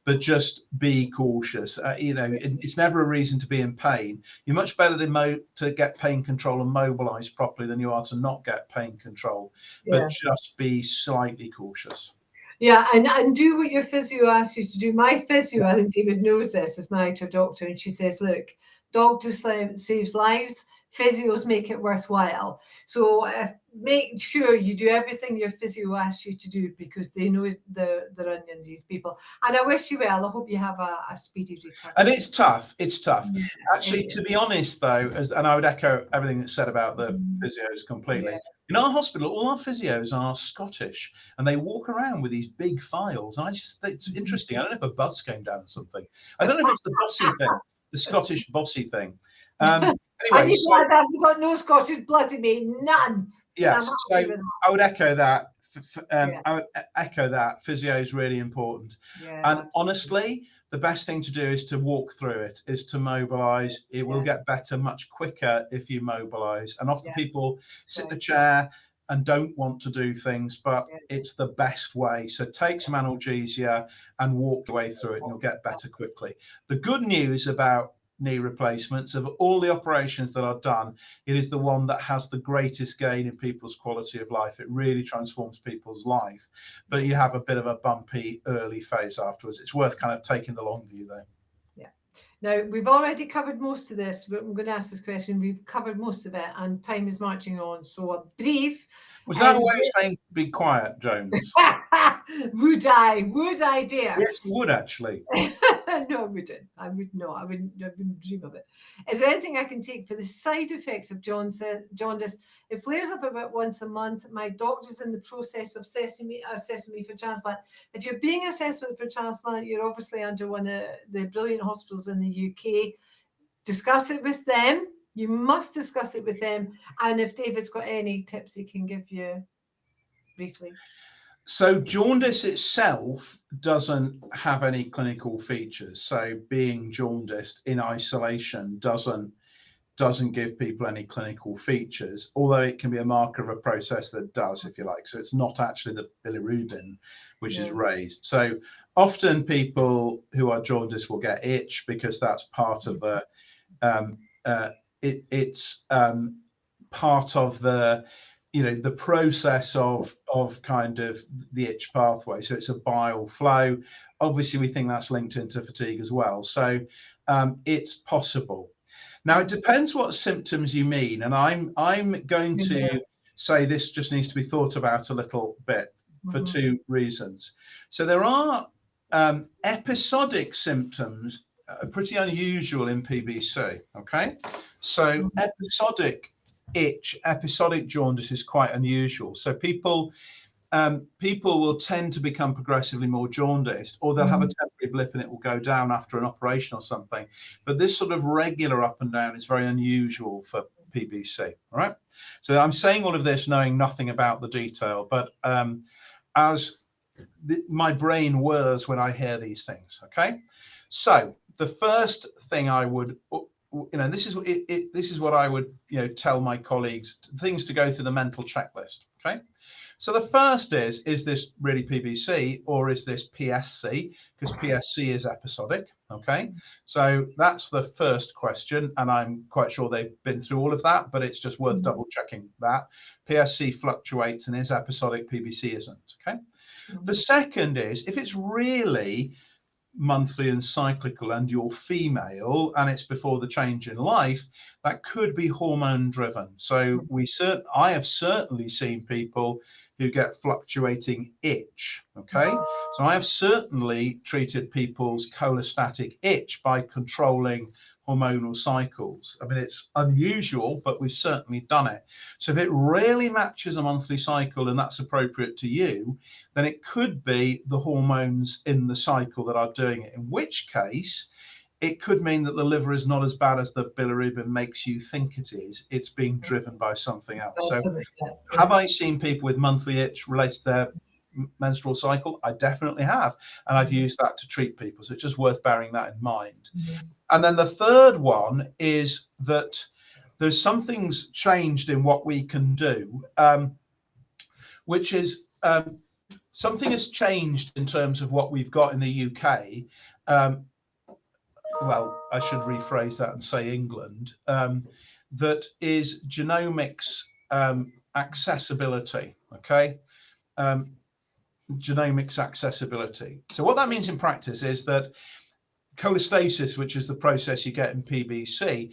but just be cautious. It's never a reason to be in pain. You're much better to get pain control and mobilize properly than you are to not get pain control, but just be slightly cautious. Yeah, and do what your physio asks you to do. My physio, I think David knows this, is my doctor, and she says, look, doctors saves lives, physios make it worthwhile. So make sure you do everything your physio asks you to do, because they know they're onions, these people. And I wish you well. I hope you have a speedy recovery. And it's tough. Yeah, actually, to be honest, though, and I would echo everything that's said about the physios completely. In our hospital, all our physios are Scottish, and they walk around with these big files. And it's interesting. I don't know if a bus came down or something. I don't know if it's the bossy thing, the Scottish bossy thing. Anyway, I've got no Scottish blood in me, none. Yes, so I would echo that. I would echo that. Physio is really important. And honestly, the best thing to do is to walk through it, is to mobilize. It will get better much quicker if you mobilize. And often people sit in a chair and don't want to do things, but it's the best way. So take some analgesia and walk your way through it, and you'll get better quickly. The good news about knee replacements, of all the operations that are done, it is the one that has the greatest gain in people's quality of life. It really transforms people's life, but you have a bit of a bumpy early phase afterwards. It's worth kind of taking the long view though. Now, we've already covered most of this, but I'm going to ask this question. We've covered most of it, and time is marching on. So a brief. Was that a way of saying be quiet, Jones? Would I? Would I dare? Yes, you would actually. No, I wouldn't. I would not. I wouldn't dream of it. Is there anything I can take for the side effects of jaundice? It flares up about once a month. My doctor's in the process of assessing me for transplant. If you're being assessed for transplant, you're obviously under one of the brilliant hospitals in the UK. Discuss it with them. You must discuss it with them. And if David's got any tips he can give you briefly. So jaundice itself doesn't have any clinical features. So being jaundiced in isolation doesn't give people any clinical features, although it can be a marker of a process that does, if you like. So it's not actually the bilirubin which is raised. So often people who are jaundiced will get itch because that's part of the it's part of the the process of kind of the itch pathway. So it's a bile flow. Obviously, we think that's linked into fatigue as well. So it's possible. Now, it depends what symptoms you mean. And I'm going to say this just needs to be thought about a little bit for two reasons. So there are episodic symptoms, pretty unusual in PBC. Okay. So episodic itch, episodic jaundice is quite unusual. So people will tend to become progressively more jaundiced, or they'll have a temporary blip and it will go down after an operation or something. But this sort of regular up and down is very unusual for PBC. All right. So I'm saying all of this knowing nothing about the detail, but my brain whirs when I hear these things. Okay. So the first thing I would this is what I would tell my colleagues, things to go through the mental checklist. Okay, so the first is this really PBC or is this PSC? Because PSC is episodic. Okay, so that's the first question, and I'm quite sure they've been through all of that, but it's just worth double checking that PSC fluctuates and is episodic, PBC isn't. Okay, the second is if it's really monthly and cyclical and you're female and it's before the change in life, that could be hormone driven. So I have certainly seen people who get fluctuating itch. Okay, so I have certainly treated people's cholestatic itch by controlling hormonal cycles. I mean, it's unusual, but we've certainly done it. So if it really matches a monthly cycle and that's appropriate to you, then it could be the hormones in the cycle that are doing it, in which case it could mean that the liver is not as bad as the bilirubin makes you think it is. It's being driven by something else. So have I seen people with monthly itch related to their menstrual cycle? I definitely have, and I've used that to treat people. So it's just worth bearing that in mind. And then the third one is that there's something's changed in what we can do, which is something has changed in terms of what we've got in the UK. Well, I should rephrase that and say England. That is genomics accessibility. Okay. Genomics accessibility. So what that means in practice is that cholestasis, which is the process you get in PBC,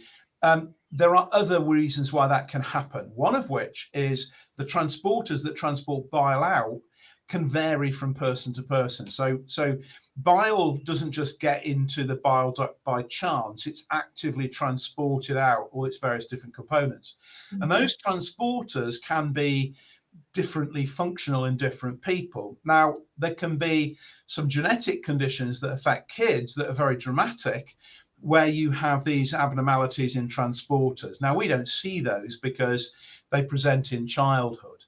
there are other reasons why that can happen. One of which is the transporters that transport bile out can vary from person to person. So bile doesn't just get into the bile duct by chance, it's actively transported out, all its various different components. And those transporters can be differently functional in different people. Now, there can be some genetic conditions that affect kids that are very dramatic, where you have these abnormalities in transporters. Now, we don't see those because they present in childhood.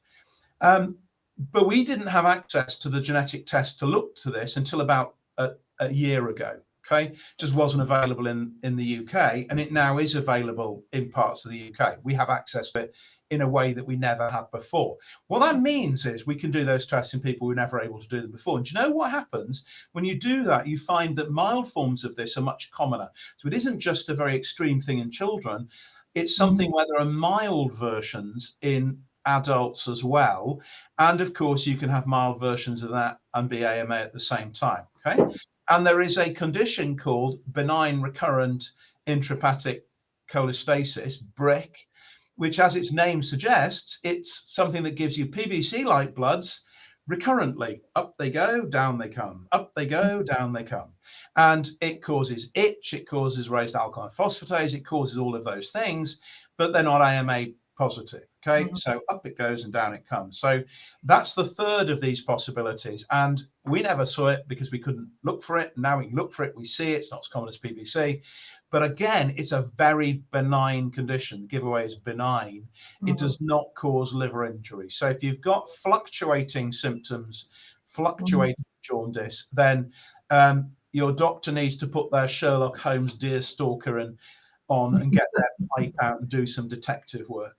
But we didn't have access to the genetic test to look to this until about a year ago. Okay, just wasn't available in the UK, and it now is available in parts of the UK. We have access to it in a way that we never had before. What that means is we can do those tests in people who were never able to do them before. And do you know what happens? When you do that, you find that mild forms of this are much commoner. So it isn't just a very extreme thing in children. It's something where there are mild versions in adults as well. And of course, you can have mild versions of that and be AMA at the same time. Okay. And there is a condition called benign recurrent intrahepatic cholestasis, BRIC, which, as its name suggests, it's something that gives you PBC-like bloods recurrently. Up they go, down they come. Up they go, down they come. And it causes itch, it causes raised alkaline phosphatase, it causes all of those things, but they're not AMA positive. Okay, so up it goes and down it comes. So that's the third of these possibilities. And we never saw it because we couldn't look for it. Now we can look for it, we see it. It's not as common as PBC. But again, it's a very benign condition. The giveaway is benign. It does not cause liver injury. So if you've got fluctuating symptoms, fluctuating jaundice, then your doctor needs to put their Sherlock Holmes deerstalker on and get their pipe out and do some detective work.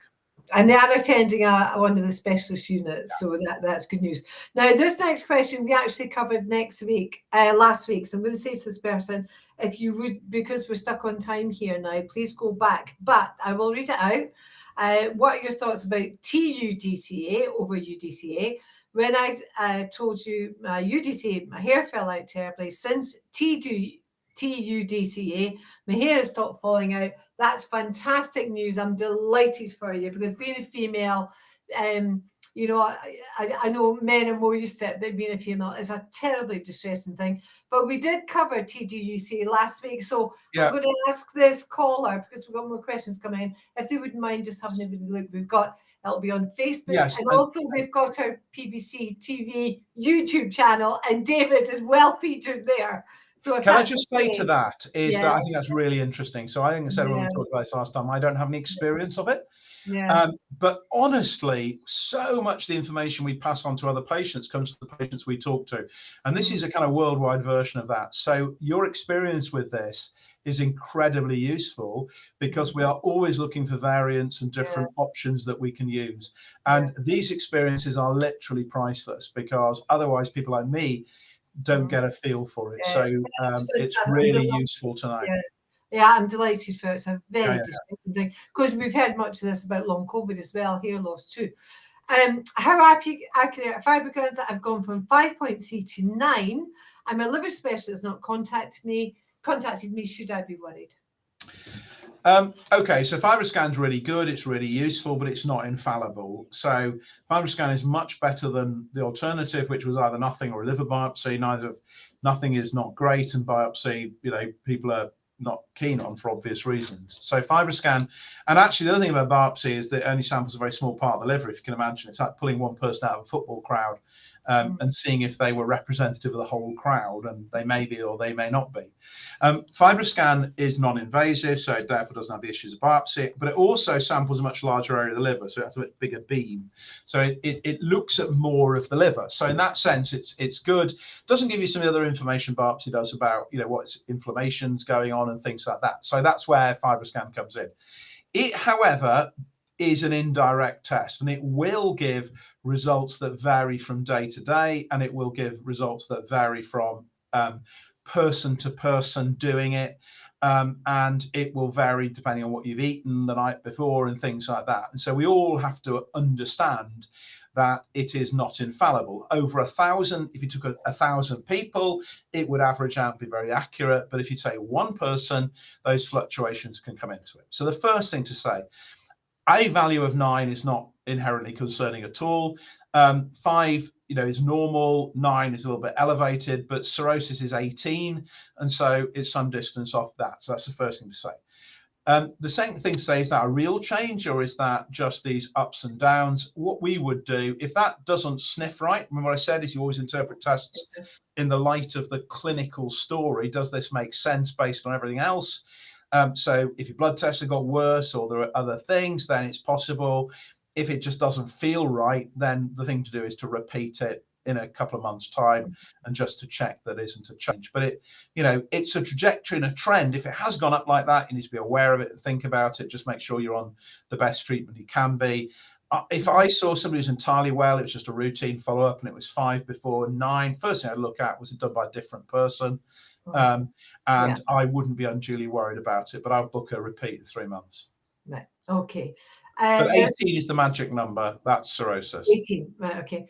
And they are attending one of the specialist units, so that's good news. Now, this next question we actually covered last week. So I'm going to say to this person, if you would, because we're stuck on time here now, please go back. But I will read it out. What are your thoughts about TUDCA over UDCA? When I told you UDCA, my hair fell out terribly. Since TUDCA, my hair has stopped falling out. That's fantastic news. I'm delighted for you, because being a female, you know, I know men are more used to it, but being a female is a terribly distressing thing. But we did cover TUDCA last week, so I'm going to ask this caller, because we've got more questions coming in, if they wouldn't mind just having a bit of a look. It'll be on Facebook, and also we've got our PBC TV YouTube channel, and David is well featured there. So can I just say to that is that I think that's really interesting. So I think I said when we talked about this last time, I don't have any experience of it. But honestly, so much the information we pass on to other patients comes to the patients we talk to. And this is a kind of worldwide version of that. So your experience with this is incredibly useful, because we are always looking for variants and different options that we can use. And these experiences are literally priceless, because otherwise people like me don't get a feel for it. So it's really useful to know. Yeah, I'm delighted for it. It's a very distressing thing, because we've heard much of this about long COVID as well, hair loss too. How accurate fibrograms? I've gone from 5.3 to 9, and my liver specialist has not contacted me. Should I be worried? Okay, so FibroScan's really good, it's really useful, but it's not infallible. So FibroScan is much better than the alternative, which was either nothing or a liver biopsy. Nothing is not great, and biopsy, you know, people are not keen on for obvious reasons. So FibroScan, and actually the other thing about biopsy is that it only samples a very small part of the liver, if you can imagine. It's like pulling one person out of a football crowd and seeing if they were representative of the whole crowd, and they may be or they may not be. FibroScan is non-invasive, so it therefore doesn't have the issues of biopsy, but it also samples a much larger area of the liver, so it has a bit bigger beam. So it looks at more of the liver. So in that sense, it's good. It doesn't give you some of the other information biopsy does about, you know, what inflammation's going on and things like that. So that's where FibroScan comes in. It, however, is an indirect test, and it will give results that vary from day to day, and it will give results that vary from person to person doing it, and it will vary depending on what you've eaten the night before and things like that. And so we all have to understand that it is not infallible. Over 1,000, if you took 1,000 people, it would average out and be very accurate. But if you take one person, those fluctuations can come into it. So the first thing to say, a value of 9 is not inherently concerning at all. 5, you know, is normal. 9 is a little bit elevated, but cirrhosis is 18, and so it's some distance off that. So that's the first thing to say. The second thing to say, is that a real change, or is that just these ups and downs? What we would do, if that doesn't sniff right, remember what I said is you always interpret tests in the light of the clinical story. Does this make sense based on everything else? So if your blood tests have got worse, or there are other things, then it's possible. If it just doesn't feel right, then the thing to do is to repeat it in a couple of months' time, and just to check that isn't a change. But it, you know, it's a trajectory and a trend. If it has gone up like that, you need to be aware of it and think about it. Just make sure you're on the best treatment you can be. If I saw somebody who's entirely well, it was just a routine follow-up, and it was 5 before 9, first thing I'd look at, was it done by a different person? I wouldn't be unduly worried about it, but I'll book a repeat in 3 months. Right. Okay. But 18 is the magic number. That's cirrhosis. 18. Right. Okay.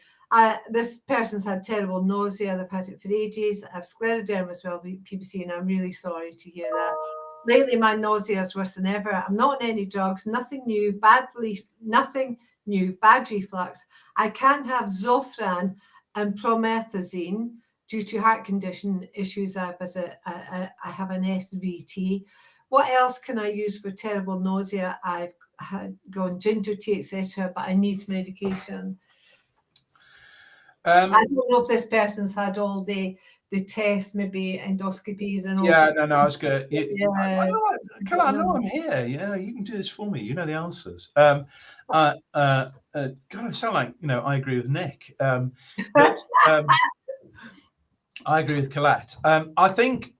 This person's had terrible nausea. They've had it for ages. I've scleroderma as well, PBC, and I'm really sorry to hear that. Lately, my nausea is worse than ever. I'm not on any drugs. Nothing new. Bad reflux. I can't have Zofran and promethazine due to heart condition issues. I have an SVT. What else can I use for terrible nausea? I've had gone ginger tea, etc., but I need medication. I don't know if this person's had all the tests, maybe endoscopies and all. Yeah, no, I was good. I know I'm here. Yeah, you can do this for me. You know the answers. God, I sound like, I agree with Nick. But I agree with Collette. I think,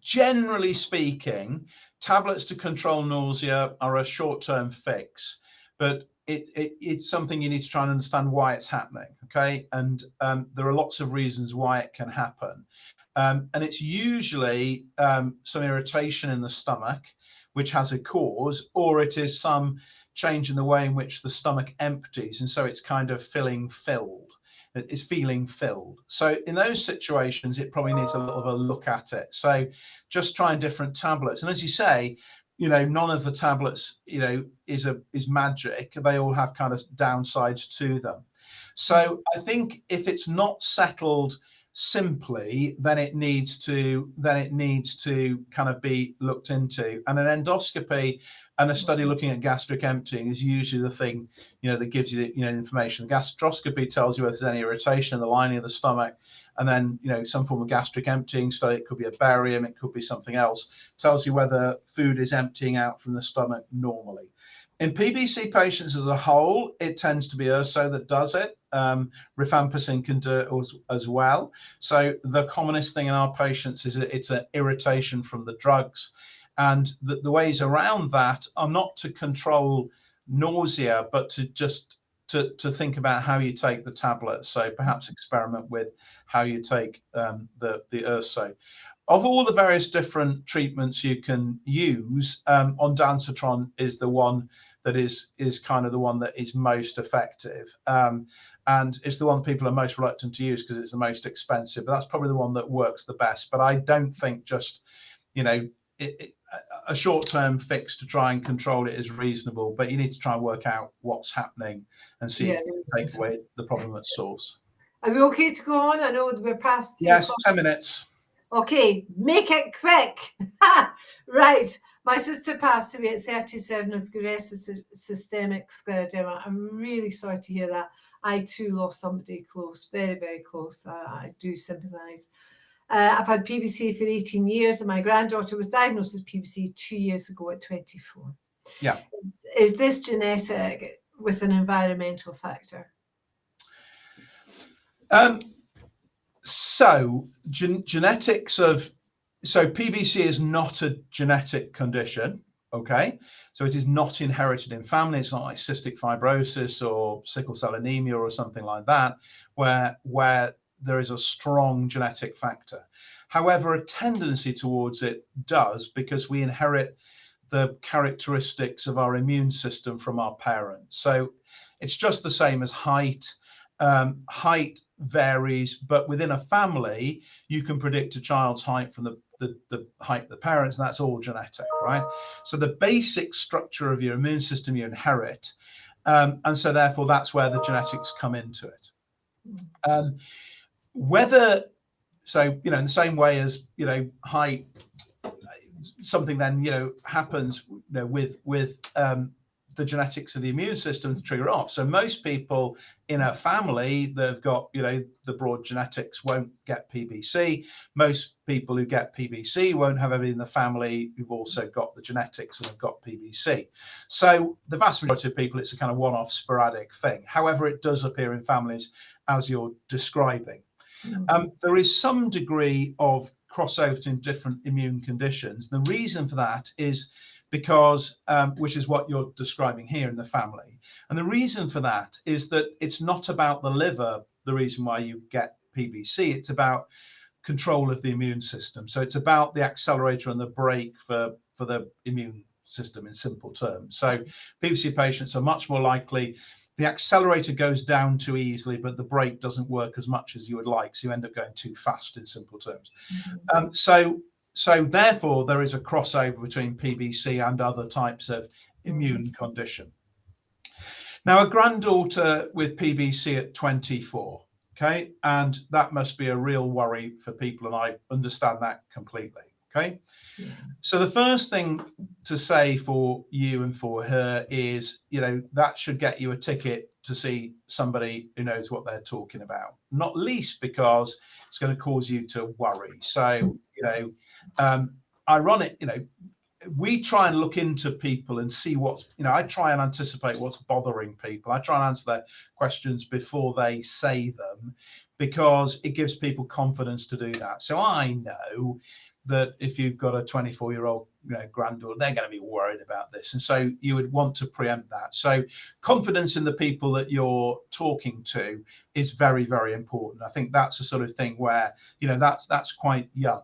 generally speaking, tablets to control nausea are a short-term fix, but it's something you need to try and understand why it's happening. Okay, and there are lots of reasons why it can happen. And it's usually some irritation in the stomach, which has a cause, or it is some change in the way in which the stomach empties, and so it's kind of feeling filled. So in those situations, it probably needs a little of a look at it. So just trying different tablets. And as you say, none of the tablets, is magic. They all have kind of downsides to them. So I think if it's not settled simply, then it needs to kind of be looked into. And an endoscopy and a study looking at gastric emptying is usually the thing, that gives you the, information. The gastroscopy tells you if there's any irritation in the lining of the stomach, and then, some form of gastric emptying study. It could be a barium, it could be something else. Tells you whether food is emptying out from the stomach normally. In PBC patients as a whole, it tends to be urso that does it. Rifampicin can do it as well. So the commonest thing in our patients is that it's an irritation from the drugs. And the ways around that are not to control nausea, but to just to think about how you take the tablet. So perhaps experiment with how you take the urso. Of all the various different treatments you can use, ondansetron is the one that is kind of the one that is most effective. And it's the one people are most reluctant to use because it's the most expensive. But that's probably the one that works the best. But I don't think just, a short-term fix to try and control it is reasonable. But you need to try and work out what's happening and see if you can take away the problem at source. Are we okay to go on? I know we're past. Yes, 10 minutes. Okay, make it quick. Right. My sister passed away at 37 of progressive systemic scleroderma. I'm really sorry to hear that. I too lost somebody close, very, very close. I do sympathise. I've had PBC for 18 years, and my granddaughter was diagnosed with PBC 2 years ago at 24. Yeah. Is this genetic with an environmental factor? So genetics of, PBC is not a genetic condition, okay? So it is not inherited in family. It's not like cystic fibrosis or sickle cell anemia or something like that, where there is a strong genetic factor. However, a tendency towards it does, because we inherit the characteristics of our immune system from our parents. So it's just the same as height. Height varies, but within a family, you can predict a child's height from the height of the parents, and that's all genetic, right? So the basic structure of your immune system you inherit, and so therefore that's where the genetics come into it. In the same way as height, something then happens with the genetics of the immune system to trigger off. So most people in a family that have got the broad genetics won't get PBC. Most people who get PBC won't have everybody in the family who've also got the genetics and have got PBC. So the vast majority of people, it's a kind of one-off sporadic thing. However, it does appear in families as you're describing. There is some degree of crossover in different immune conditions. The reason for that is because, which is what you're describing here in the family. And the reason for that is that it's not about the liver, the reason why you get PBC, it's about control of the immune system. So it's about the accelerator and the brake for the immune system in simple terms. So PBC patients are much more likely, the accelerator goes down too easily, but the brake doesn't work as much as you would like. So you end up going too fast in simple terms. So therefore, there is a crossover between PBC and other types of immune condition. Now, a granddaughter with PBC at 24, Okay, and that must be a real worry for people, and I understand that completely. Okay, so the first thing to say for you and for her is, that should get you a ticket to see somebody who knows what they're talking about, not least because it's going to cause you to worry. So, ironic, we try and look into people and see what's, I try and anticipate what's bothering people. I try and answer their questions before they say them, because it gives people confidence to do that. So I know that if you've got a 24-year-old granddaughter, they're going to be worried about this. And so you would want to preempt that. So confidence in the people that you're talking to is very, very important. I think that's the sort of thing where, that's quite young.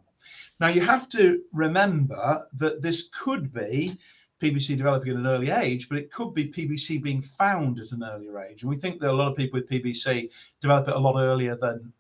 Now, you have to remember that this could be PBC developing at an early age, but it could be PBC being found at an earlier age. And we think that a lot of people with PBC develop it a lot earlier than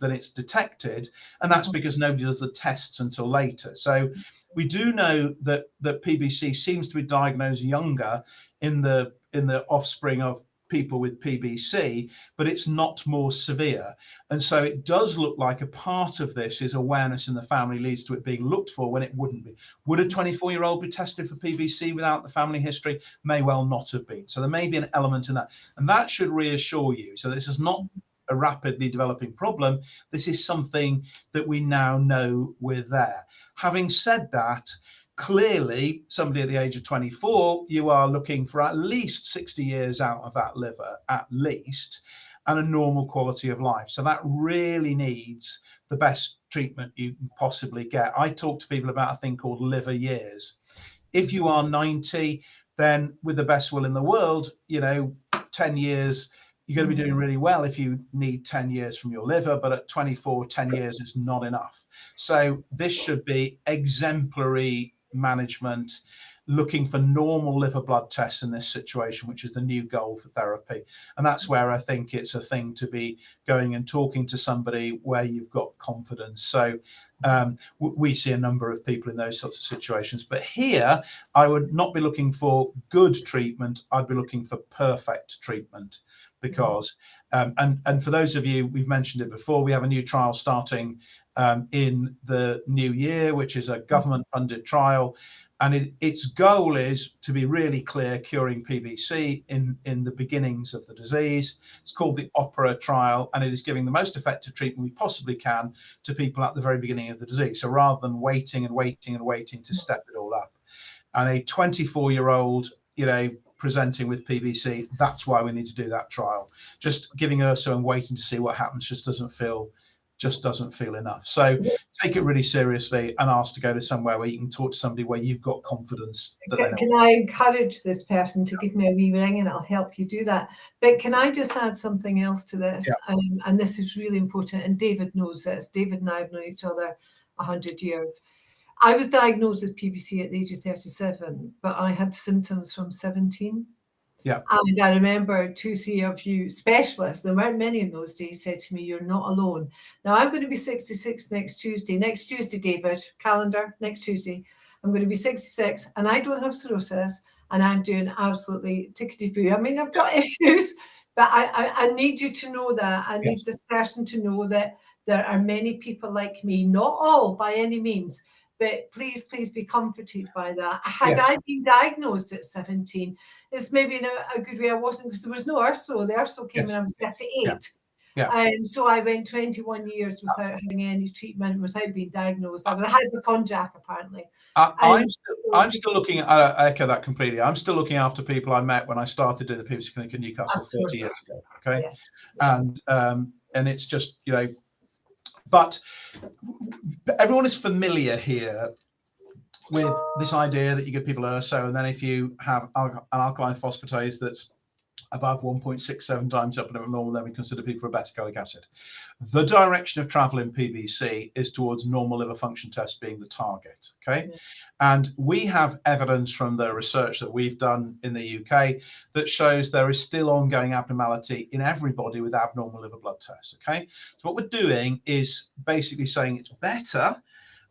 it's detected, and that's because nobody does the tests until later. So we do know that PBC seems to be diagnosed younger in the offspring of people with PBC, but it's not more severe. And so it does look like a part of this is awareness in the family leads to it being looked for when it wouldn't be. Would a 24-year-old be tested for PBC without the family history? May well not have been. So there may be an element in that, and that should reassure you. So this is not a rapidly developing problem. This is something that we now know we're there. Having said that, clearly somebody at the age of 24, you are looking for at least 60 years out of that liver, at least, and a normal quality of life. So that really needs the best treatment you can possibly get. I talk to people about a thing called liver years. If you are 90, then with the best will in the world, 10 years, you're going to be doing really well if you need 10 years from your liver, but at 24, 10 years is not enough. So this should be exemplary management, looking for normal liver blood tests in this situation, which is the new goal for therapy. And that's where I think it's a thing to be going and talking to somebody where you've got confidence. So we see a number of people in those sorts of situations. But here, I would not be looking for good treatment. I'd be looking for perfect treatment. Because and for those of you, we've mentioned it before, we have a new trial starting in the new year, which is a government funded trial, and its goal is to be really clear, curing PBC in the beginnings of the disease. It's called the OPERA trial, and it is giving the most effective treatment we possibly can to people at the very beginning of the disease. So rather than waiting and waiting and waiting to step it all up, and a 24-year-old, presenting with PBC, that's why we need to do that trial. Just giving Ursa and waiting to see what happens just doesn't feel enough. So take it really seriously and ask to go to somewhere where you can talk to somebody where you've got confidence. Can I encourage this person to give me a wee ring, and I'll help you do that? But can I just add something else to this? Yeah. And this is really important, and David knows this. David and I have known each other 100 years. I was diagnosed with PBC at the age of 37, but I had symptoms from 17. Yeah. And I remember 2-3 of you specialists, there weren't many in those days, said to me, "You're not alone." Now I'm going to be 66 next Tuesday. Next Tuesday, David, calendar, next Tuesday, I'm going to be 66, and I don't have cirrhosis, and I'm doing absolutely tickety-boo. I mean, I've got issues, but I need you to know that. I need this person to know that there are many people like me, not all by any means, but please be comforted by that. Had I been diagnosed at 17, it's maybe in a good way I wasn't, because there was no URSO. The URSO came when I was 38. So I went 21 years without having any treatment, without being diagnosed. I was a hypochondriac, apparently. I'm still looking, I echo that completely. I'm still looking after people I met when I started doing the PBC clinic in Newcastle 30 years ago. Okay. And it's just, but everyone is familiar here with this idea that you give people URSO, and then if you have an alkaline phosphatase that's above 1.67 times upper limit normal, then we consider people for obetogolic acid. The direction of travel in PBC is towards normal liver function test being the target, okay? And we have evidence from the research that we've done in the UK that shows there is still ongoing abnormality in everybody with abnormal liver blood tests, okay? So what we're doing is basically saying it's better,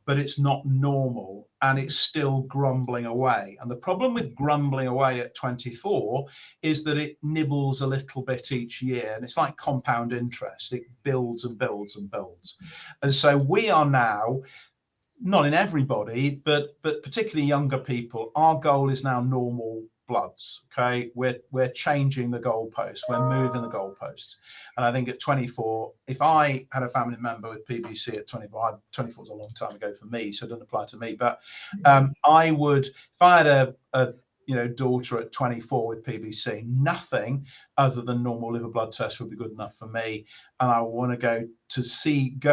but it's not normal, and it's still grumbling away. And the problem with grumbling away at 24 is that it nibbles a little bit each year, and it's like compound interest. It builds and builds and builds. And so we are now, not in everybody, but particularly younger people, our goal is now normal bloods. Okay, we're changing the goalposts, we're moving the goalposts. And I think at 24, if I had a family member with PBC at 24, 24 was a long time ago for me, so it doesn't apply to me, but I would, if I had a daughter at 24 with PBC, nothing other than normal liver blood tests would be good enough for me. And I want to go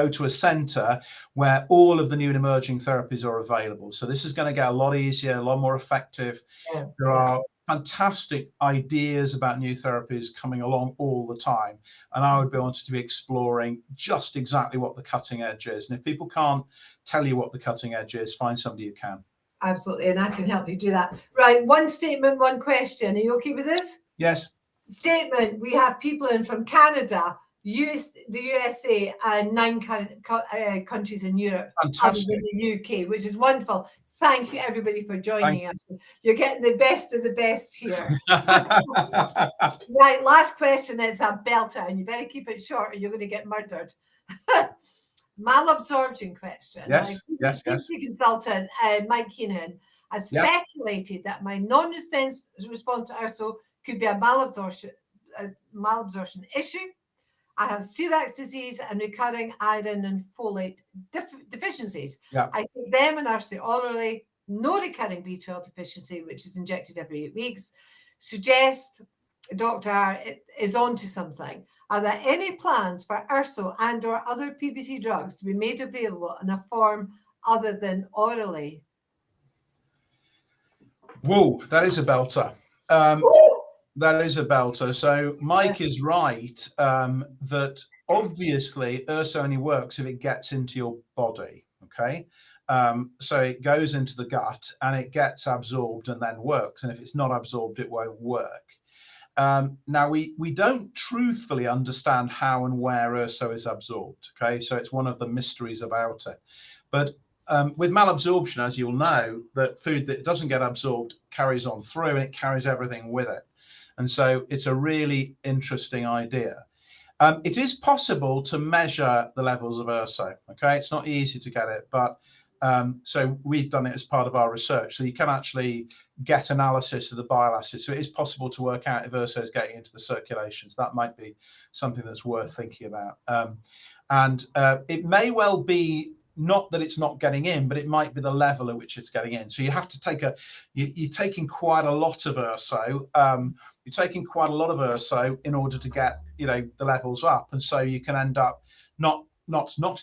to a centre where all of the new and emerging therapies are available. So this is going to get a lot easier, a lot more effective. Yeah. There are fantastic ideas about new therapies coming along all the time. And I would want to be exploring just exactly what the cutting edge is. And if people can't tell you what the cutting edge is, find somebody who can. Absolutely, and I can help you do that. Right, one statement, one question. Are you okay with this? Yes. Statement, we have people in from Canada, the USA, and 9 countries in Europe. Fantastic. Other than the UK, which is wonderful. Thank you, everybody, for joining us. You're getting the best of the best here. Right, last question is a belter, and you better keep it short or you're going to get murdered. Malabsorption question. Yes. PBC consultant Mike Keenan has speculated that my non-response to URSO could be a malabsorption issue. I have celiac disease and recurring iron and folate deficiencies. Yeah. I take them and URSO orally, no recurring B12 deficiency, which is injected every 8 weeks. Suggest doctor is onto something. Are there any plans for URSO and or other PBC drugs to be made available in a form other than orally? Whoa, that is a belter. That is a belter. So Mike is right that obviously URSO only works if it gets into your body, okay? So it goes into the gut and it gets absorbed and then works. And if it's not absorbed, it won't work. Now, we don't truthfully understand how and where URSO is absorbed, okay? So it's one of the mysteries about it. But with malabsorption, as you'll know, that food that doesn't get absorbed carries on through and it carries everything with it. And so it's a really interesting idea. It is possible to measure the levels of URSO, okay? It's not easy to get it, but so we've done it as part of our research. So you can actually get analysis of the bile acids. So it is possible to work out if URSO is getting into the circulation. So that might be something that's worth thinking about. And it may well be not that it's not getting in, but it might be the level at which it's getting in. So you have to take you're taking quite a lot of URSO. You're taking quite a lot of URSO in order to get, the levels up. And so you can end up not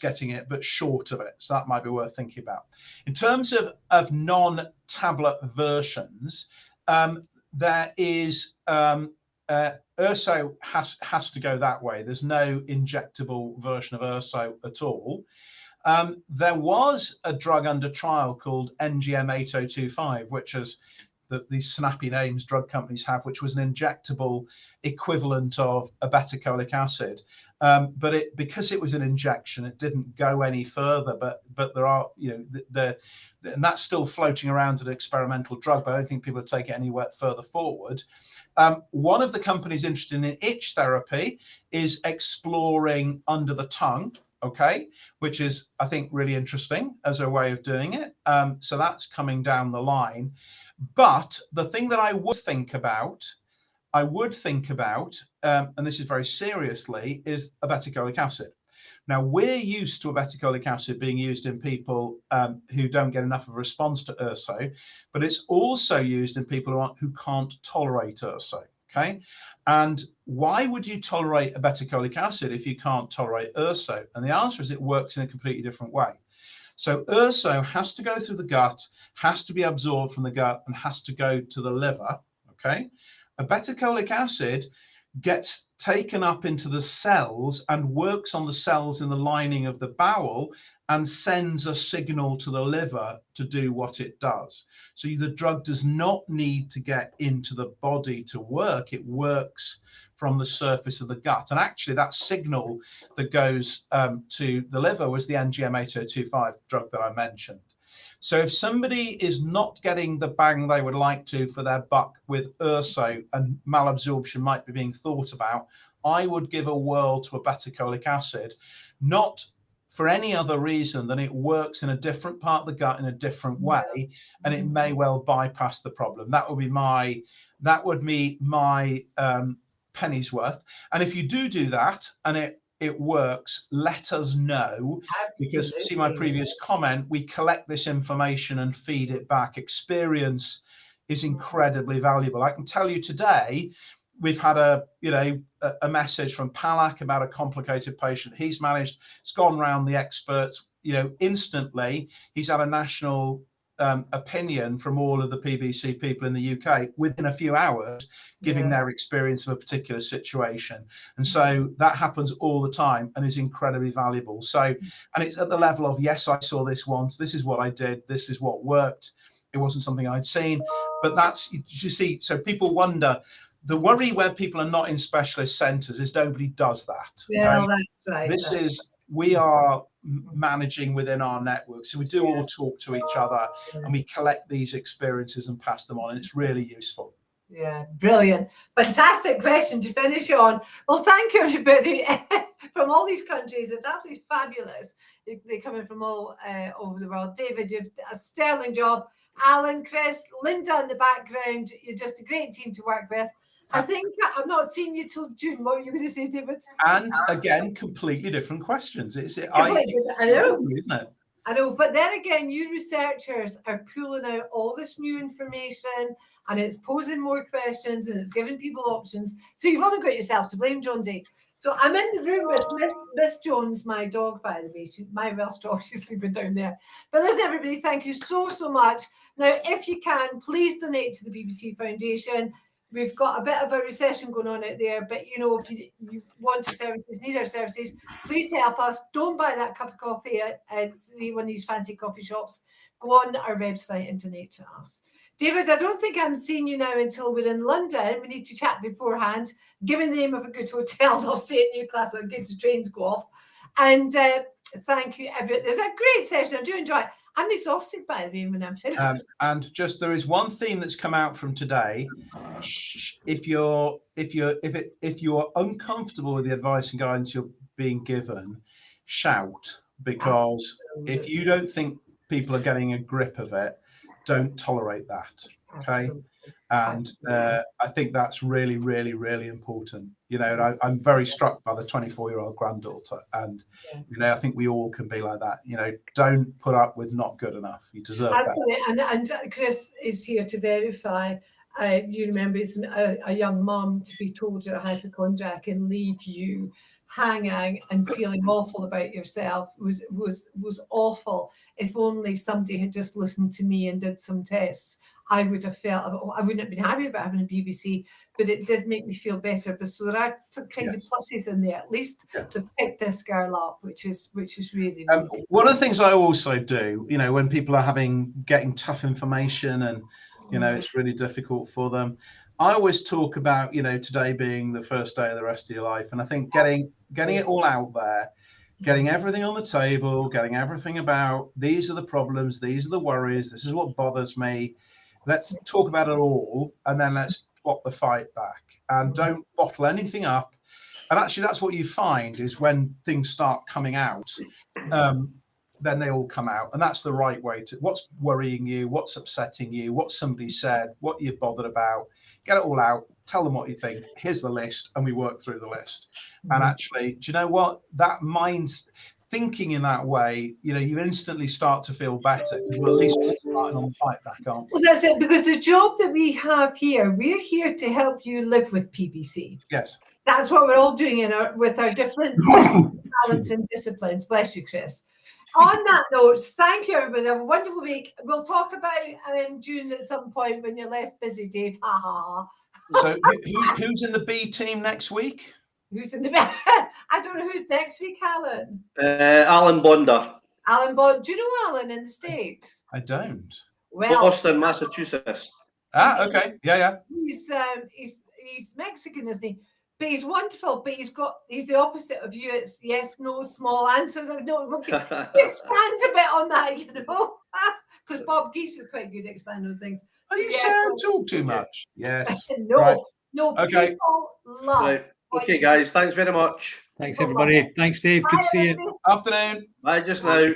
getting it, but short of it. So that might be worth thinking about. In terms of non-tablet versions, there is URSO has to go that way. There's no injectable version of URSO at all. There was a drug under trial called NGM8025, which is these snappy names drug companies have, which was an injectable equivalent of obeticholic acid. But because it was an injection, it didn't go any further. But there are, and that's still floating around as an experimental drug, but I don't think people would take it anywhere further forward. One of the companies interested in itch therapy is exploring under the tongue, okay, which is, I think, really interesting as a way of doing it. So that's coming down the line. But the thing that I would think about, and this is very seriously, is obeticholic acid. Now, we're used to obeticholic acid being used in people who don't get enough of a response to URSO, but it's also used in people who can't tolerate URSO, okay? And why would you tolerate obeticholic acid if you can't tolerate URSO? And the answer is it works in a completely different way. So URSO has to go through the gut, has to be absorbed from the gut, and has to go to the liver, okay? Obeticholic acid gets taken up into the cells and works on the cells in the lining of the bowel and sends a signal to the liver to do what it does. So the drug does not need to get into the body to work. It works from the surface of the gut. And actually that signal that goes to the liver was the NGM8025 drug that I mentioned. So if somebody is not getting the bang they would like to for their buck with urso and malabsorption might be being thought about, I would give a whirl to obeticholic acid, not for any other reason than it works in a different part of the gut in a different way, and it may well bypass the problem. That would be my penny's worth. And if you do that and it works, let us know. Absolutely. Because see my previous comment, we collect this information and feed it back. Experience is incredibly valuable. I can tell you today, we've had a message from Palak about a complicated patient he's managed. It's gone round the experts, instantly. He's had a national opinion from all of the PBC people in the UK within a few hours, giving their experience of a particular situation. And so that happens all the time and is incredibly valuable. So, and it's at the level of, yes, I saw this once, this is what I did, this is what worked. It wasn't something I'd seen, but that's, you see, so people wonder. The worry where people are not in specialist centres is nobody does that. Yeah, okay? That's right. We are managing within our network. So we do all talk to each other and we collect these experiences and pass them on, and it's really useful. Yeah, brilliant. Fantastic question to finish on. Well, thank you, everybody from all these countries. It's absolutely fabulous. They come in from all over the world. David, you've done a sterling job. Alan, Chris, Linda in the background. You're just a great team to work with. I think I'm not seeing you till June. What were you going to say, David? And again, completely different questions. I know, isn't it? I know, but then again, you researchers are pulling out all this new information, and it's posing more questions, and it's giving people options. So you've only got yourself to blame, John D. So I'm in the room with Miss Jones, my dog, by the way. She's my Welsh dog. She's sleeping down there. But listen, everybody, thank you so much. Now, if you can, please donate to the BBC Foundation. We've got a bit of a recession going on out there, but if you want our services, need our services, please help us. Don't buy that cup of coffee at one of these fancy coffee shops. Go on our website and donate to us. David, I don't think I'm seeing you now until we're in London. We need to chat beforehand. Give me the name of a good hotel. I'll stay at Newcastle in case the trains go off. And thank you, everyone. There's a great session. I do enjoy it. I'm exhausted, by the way, when I'm finished. And just there is one theme that's come out from today. If you're uncomfortable with the advice and guidance you're being given, shout, because if you don't think people are getting a grip of it, don't tolerate that. Okay. Absolutely. And I think that's really, really, really important. And I'm very struck by the 24-year-old granddaughter, and I think we all can be like that. Don't put up with not good enough. You deserve that. And Chris is here to verify. You remember, it's a young mum to be told you're a hypochondriac and leave you hanging and feeling awful about yourself was awful. If only somebody had just listened to me and did some tests, I would have felt, I wouldn't have been happy about having a PBC, but it did make me feel better. But so there are some kind of pluses in there, at least to pick this girl up, which is really, really good. One of the things I also do, when people are getting tough information and it's really difficult for them, I always talk about today being the first day of the rest of your life, and I think getting it all out there, getting everything on the table, getting everything about these are the problems, these are the worries, this is what bothers me. Let's talk about it all, and then let's plot the fight back, and don't bottle anything up. And actually, that's what you find is when things start coming out, then they all come out, and that's the right way to. What's worrying you? What's upsetting you? What somebody said? What you're bothered about? Get it all out. Tell them what you think. Here's the list, and we work through the list. And actually, do you know what? That mind's thinking in that way, you instantly start to feel better, because we're at least starting on the fight back, aren't we? Well, that's it, because the job that we have here, we're here to help you live with PBC. Yes. That's what we're all doing with our different talents and disciplines. Bless you, Chris. On that note, thank you, everybody. Have a wonderful week. We'll talk about in June at some point when you're less busy, Dave. Ha ha ha. So who's in the B team next week? Who's in the I don't know who's next week, Alan. Alan Bonder. Alan Bond. Do you know Alan in the States? I don't. Well, Boston, Massachusetts. Okay. Yeah. He's Mexican, isn't he? But he's wonderful. But he's the opposite of you. It's yes, no, small answers. No, we'll expand a bit on that, you know, because Bob Geese is quite good at expanding on things. Are you saying I talk too much? Yes. No, right. no. Okay. People love. Right. Okay, guys. Thanks very much. Thanks, everybody. Thanks, Dave. Good to see you. Afternoon. Bye just now.